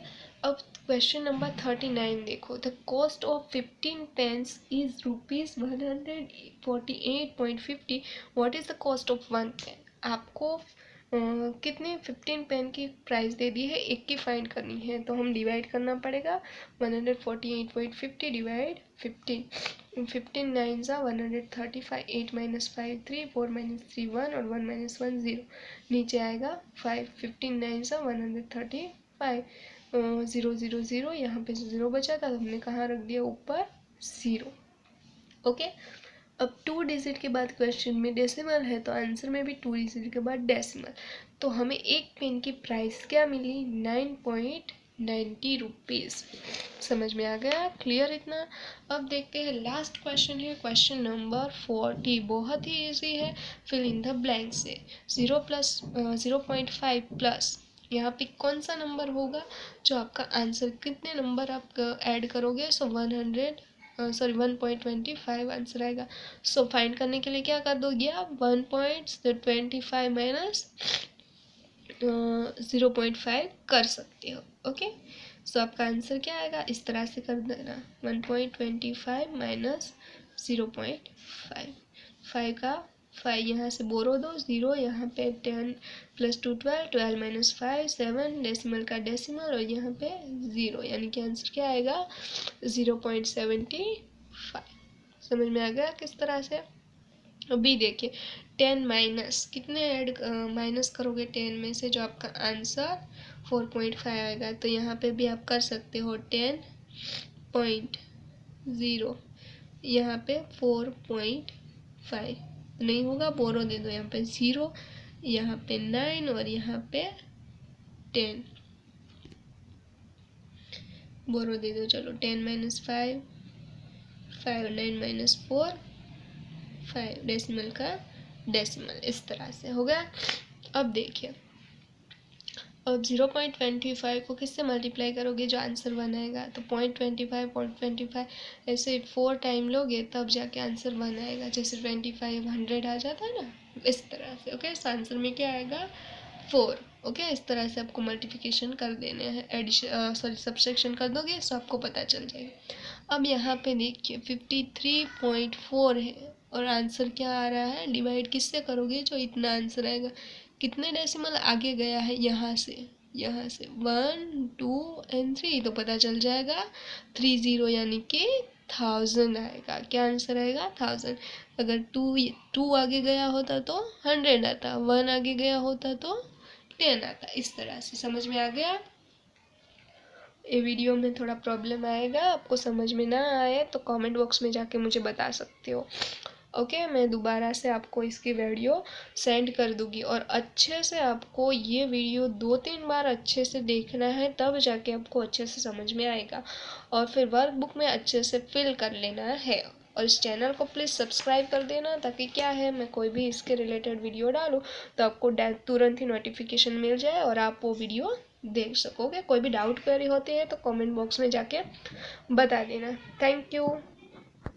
अब क्वेश्चन नंबर 39 देखो। The cost of 15 pens is ₹148.50। What is the cost of 1 pen. आपको कितने 15 पेन की प्राइस दे दी है, एक की फाइंड करनी है, तो हम डिवाइड करना पड़ेगा। 148.50 डिवाइड 15, 15 9 ज़ा 135, 8 माइनस 5 3, 4 माइनस 3 1, और 1 माइनस 1 0, नीचे आएगा 5, 15 9 ज़ा 135, 0 0 0, यहाँ पे 0 बचा था तो हमने कहाँ रख दिया, ऊपर 0। ओके, अब 2 डिजिट के बाद क्वेश्चन में डेसिमल है, तो आंसर में भी 2 डिजिट के बाद डेसिमल। तो हमें एक पेन की प्राइस क्या मिली, 9.90 रुपीज़। समझ में आ गया, क्लियर इतना। अब देखते हैं लास्ट क्वेश्चन है, क्वेश्चन नंबर 40। बहुत ही इजी है, फिल इन द ब्लैंक से। 0.5 प्लस यहाँ पे कौन सा नंबर होगा जो आपका आंसर, कितने नंबर आप ऐड करोगे, सो 100 सॉरी 1.25 आंसर आएगा। सो फाइंड करने के लिए क्या कर दोगे आप, 1.25 माइनस 0.5 कर सकते हो। ओके, सो आपका आंसर क्या आएगा, इस तरह से कर देना, 1.25 माइनस 0.5। 5 का 5 यहाँ से बोरो दो, 0 यहाँ पे, 10 + 2 12, 12 माइनस 5 7, डेसिमल का डेसिमल, और यहाँ पे 0, यानी कि आंसर क्या आएगा 0.75। समझ में आ गया किस तरह से। अभी देखिए 10 माइनस कितने ऐड माइनस करोगे 10 में से, जो आपका आंसर 4.5 आएगा। तो यहाँ पे भी आप कर सकते हो 10.0, यहाँ पे 4.5 नहीं होगा, बोरो दे दो, यहाँ पे 0, यहाँ पे 9 और यहाँ पे 10, बोरो दे दो। चलो 10 माइनस 5 5, 9 माइनस 4 5, डेसिमल का डेसिमल, इस तरह से हो गया। अब देखिए, अब 0.25 को किससे मल्टीप्लाई करोगे, जो आंसर 1 आएगा, तो 0.25 ऐसे 4 टाइम लोगे तब जाके आंसर 1 आएगा। जैसे 25 100 आ जाता है ना, इस तरह से। ओके, इस आंसर में क्या आएगा 4। ओके, इस तरह से आपको मल्टीप्लिकेशन कर देने हैं, एडिशन सॉरी सब्सट्रैक्शन कर दोगे तो आपको पता चल जाएगा। अब यहाँ पे देखिए 53.4 है और आंसर क्या आ रहा है, डिवाइड किससे करोगे, जो इतना आंसर आएगा। कितने डेसिमल आगे गया है, यहाँ से 1 2 और 3, तो पता चल जाएगा 30, यानी कि 1000 आएगा। क्या आंसर आएगा 1000। अगर 2 आगे गया होता तो 100 आता, 1 आगे गया होता तो 10 आता। इस तरह से समझ में आ गया। ये वीडियो में थोड़ा प्रॉब्लम आएगा, आपको समझ में ना आए तो कमेंट बॉक्स में जाके मुझे बता सकते हो। ओके, मैं दोबारा से आपको इसकी वीडियो सेंड कर दूंगी, और अच्छे से आपको ये वीडियो 2-3 बार अच्छे से देखना है, तब जाके आपको अच्छे से समझ में आएगा। और फिर वर्कबुक में अच्छे से फिल कर लेना है, और इस चैनल को प्लीज़ सब्सक्राइब कर देना, ताकि क्या है, मैं कोई भी इसके रिलेटेड वीडियो डालूँ तो आपको तुरंत ही नोटिफिकेशन मिल जाए और आप वो वीडियो देख सकोगे। कोई भी डाउट क्वेरी होती है तो कमेंट बॉक्स में जाके बता देना। Thank you.